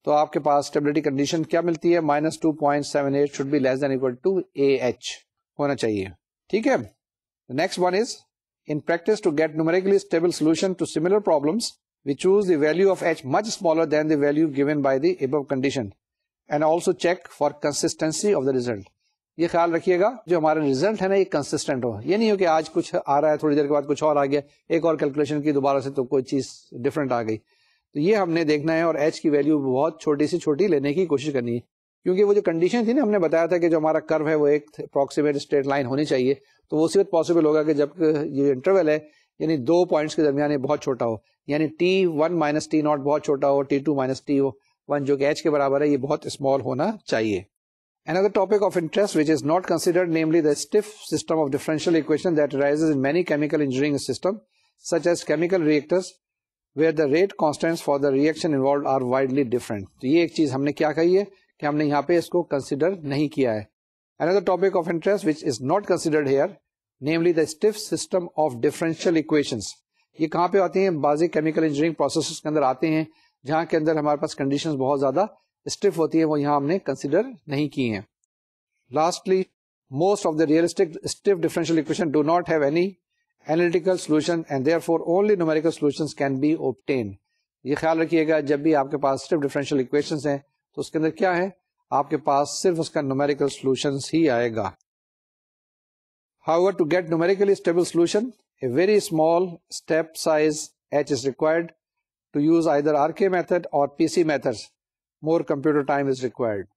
تو آپ کے پاس اسٹیبلٹی کنڈیشن کیا ملتی ہے؟ -2.78 should be less than equal to AH ہونا چاہیے. ٹھیک ہے. Next one is in practice to get numerically stable solution to similar problems we choose the value of H much smaller than the value given by the above condition and also check for consistency of the result. یہ خیال رکھیے گا جو ہمارا result ہے نا یہ consistent ہو. یہ نہیں ہو کہ آج کچھ آ رہا ہے تھوڑی دیر کے بعد کچھ اور آ گیا, ایک اور کیلکولیشن کی دوبارہ سے تو کوئی چیز ڈفرنٹ آ گئی. تو یہ ہم نے دیکھنا ہے اور ایچ کی ویلیو بہت چھوٹی سے چھوٹی لینے کی کوشش کرنی ہے, کیونکہ وہ جو کنڈیشن تھی نا ہم نے بتایا تھا کہ جو ہمارا کرو ہے وہ ایک اپروکسیمیٹ اسٹریٹ لائن ہونی چاہیے, تو وہ اسی وقت پاسبل ہوگا کہ جب یہ انٹرول ہے یعنی دو پوائنٹس کے درمیان یہ بہت چھوٹا ہو, یعنی T1 مائنس T0 بہت چھوٹا ہو, T2 مائنس T1 جو کہ ایچ کے برابر ہے یہ بہت اسمال ہونا چاہیے. Another topic of interest which is not considered, namely the stiff system of differential equation that arises in many chemical engineering systems such as chemical reactors where the rate constants for the reaction involved are widely different. تو یہ ایک چیز ہم نے کیا کہی ہے کہ ہم نے یہاں پہ اس کو کنسیڈر نہیں کیا ہے. Another topic of interest which is not considered here, namely the stiff system of differential equations. یہ کہاں پہ آتے ہیں؟ بعضی کیمیکل انجینئرنگ پروسیسز کے اندر آتے ہیں جہاں کے اندر ہمارے پاس کنڈیشنز بہت زیادہ اسٹف ہوتی ہیں, وہ یہاں ہم نے کنسیڈر نہیں کی ہیں. Lastly, most of the realistic stuff differential equation do not have any analytical solution and therefore only numerical solutions can be obtained. یہ خیال رکھیے گا جب بھی آپ کے پاس صرف ڈفرینشیل اکویشنز ہیں تو اس کے اندر کیا ہے, آپ کے پاس صرف اس کا numerical solutions ہی آئے گا. However, to get numerically stable solution, a very small step size h is required. To use either RK method or PC methods, more computer time is required.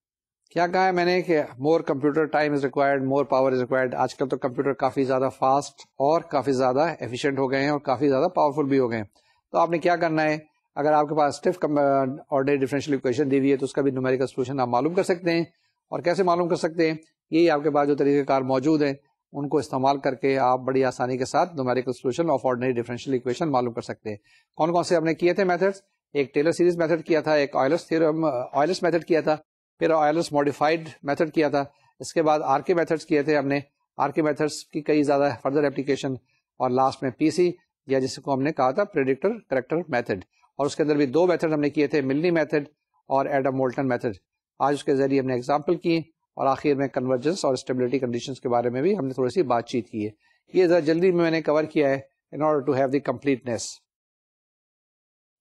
کیا کہا ہے میں نے کہ more computer time is required, more power is required. آج کل تو computer کافی زیادہ فاسٹ اور کافی زیادہ ایفیشینٹ ہو گئے ہیں اور کافی زیادہ پاورفل بھی ہو گئے ہیں. تو آپ نے کیا کرنا ہے, اگر آپ کے پاس اسٹف آرڈینری ڈفرینشیل اکویشن دی ہوئی ہے تو اس کا بھی نومیریکل سولوشن آپ معلوم کر سکتے ہیں. اور کیسے معلوم کر سکتے ہیں؟ یہی آپ کے پاس جو طریقہ کار موجود ہیں ان کو استعمال کر کے آپ بڑی آسانی کے ساتھ numerical solution of ordinary differential equation معلوم کر سکتے ہیں. کون کون سے آپ نے کیے تھے میتھڈس؟ ایک ٹیلر سیریز میتھڈ کیا تھا, ایک آئلرس میتھڈ کیا تھا, پھر آئلرس ماڈیفائڈ میتھڈ کیا تھا, اس کے بعد آر کے میتھڈس کیے تھے ہم نے, آر کے میتھڈس کی کئی زیادہ فردر اپلیکیشن, اور لاسٹ میں پی سی یا جس کو ہم نے کہا تھا پریڈکٹر کریکٹر میتھڈ, اور اس کے اندر بھی دو میتھڈ ہم نے کیے تھے, ملنی میتھڈ اور ایڈم مولٹن میتھڈ. آج اس کے ذریعے ہم نے ایگزامپل کی اور آخر میں کنورجنس اور اسٹیبلٹی کنڈیشنز کے بارے میں بھی ہم نے تھوڑی سی بات چیت کی ہے. یہ ذرا جلدی میں نے کور کیا ہے in order to have the completeness.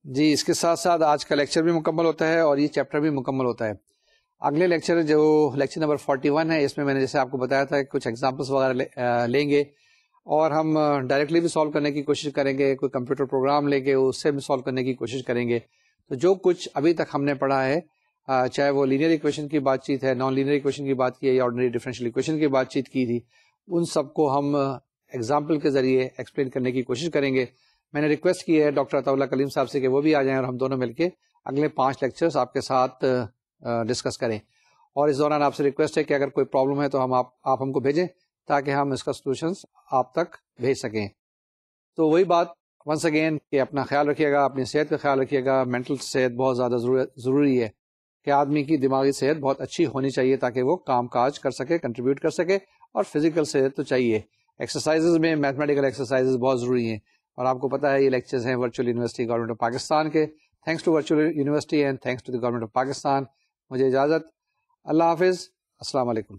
جی اس کے ساتھ ساتھ آج کا لیکچر بھی مکمل ہوتا ہے اور یہ چیپٹر بھی مکمل ہوتا ہے. اگلے لیکچر جو لیکچر نمبر 41 ہے, اس میں میں نے جیسے آپ کو بتایا تھا کچھ ایگزامپلس وغیرہ لیں گے اور ہم ڈائریکٹلی بھی سالو کرنے کی کوشش کریں گے, کوئی کمپیوٹر پروگرام لے کے اس سے بھی سالو کرنے کی کوشش کریں گے. تو جو کچھ ابھی تک ہم نے پڑھا ہے, چاہے وہ لینئر ایکویشن کی بات چیت ہے, نان لینئر ایکویشن کی بات کی ہے یا آرڈنری ڈفرینشیل ایکویشن کی بات چیت کی تھی, ان سب کو ہم ایگزامپل کے ذریعے ایکسپلین کرنے کی کوشش کریں گے. میں نے ریکویسٹ کی ہے ڈاکٹر عطا اللہ کلیم صاحب سے کہ وہ بھی آ جائیں اور ہم دونوں مل کے اگلے 5 لیکچرز آپ کے ساتھ ڈسکس کریں. اور اس دوران آپ سے ریکویسٹ ہے کہ اگر کوئی پرابلم ہے تو آپ ہم کو بھیجیں تاکہ ہم اس کا سولوشنز آپ تک بھیج سکیں. تو وہی بات ونس اگین کہ اپنا خیال رکھیے گا, اپنی صحت کا خیال رکھیے گا. مینٹل صحت بہت زیادہ ضروری ہے کہ آدمی کی دماغی صحت بہت اچھی ہونی چاہیے تاکہ وہ کام کاج کر سکے, کنٹریبیوٹ کر سکے. اور فزیکل صحت تو چاہیے. ایکسرسائزز میں میتھمیٹیکل ایکسرسائزز بہت ضروری ہیں, اور آپ کو پتا ہے یہ لیکچرز ہیں virtual university government of Pakistan کے. Thanks to virtual university and thanks to the government of Pakistan. مجھے اجازت, اللہ حافظ, السلام علیکم.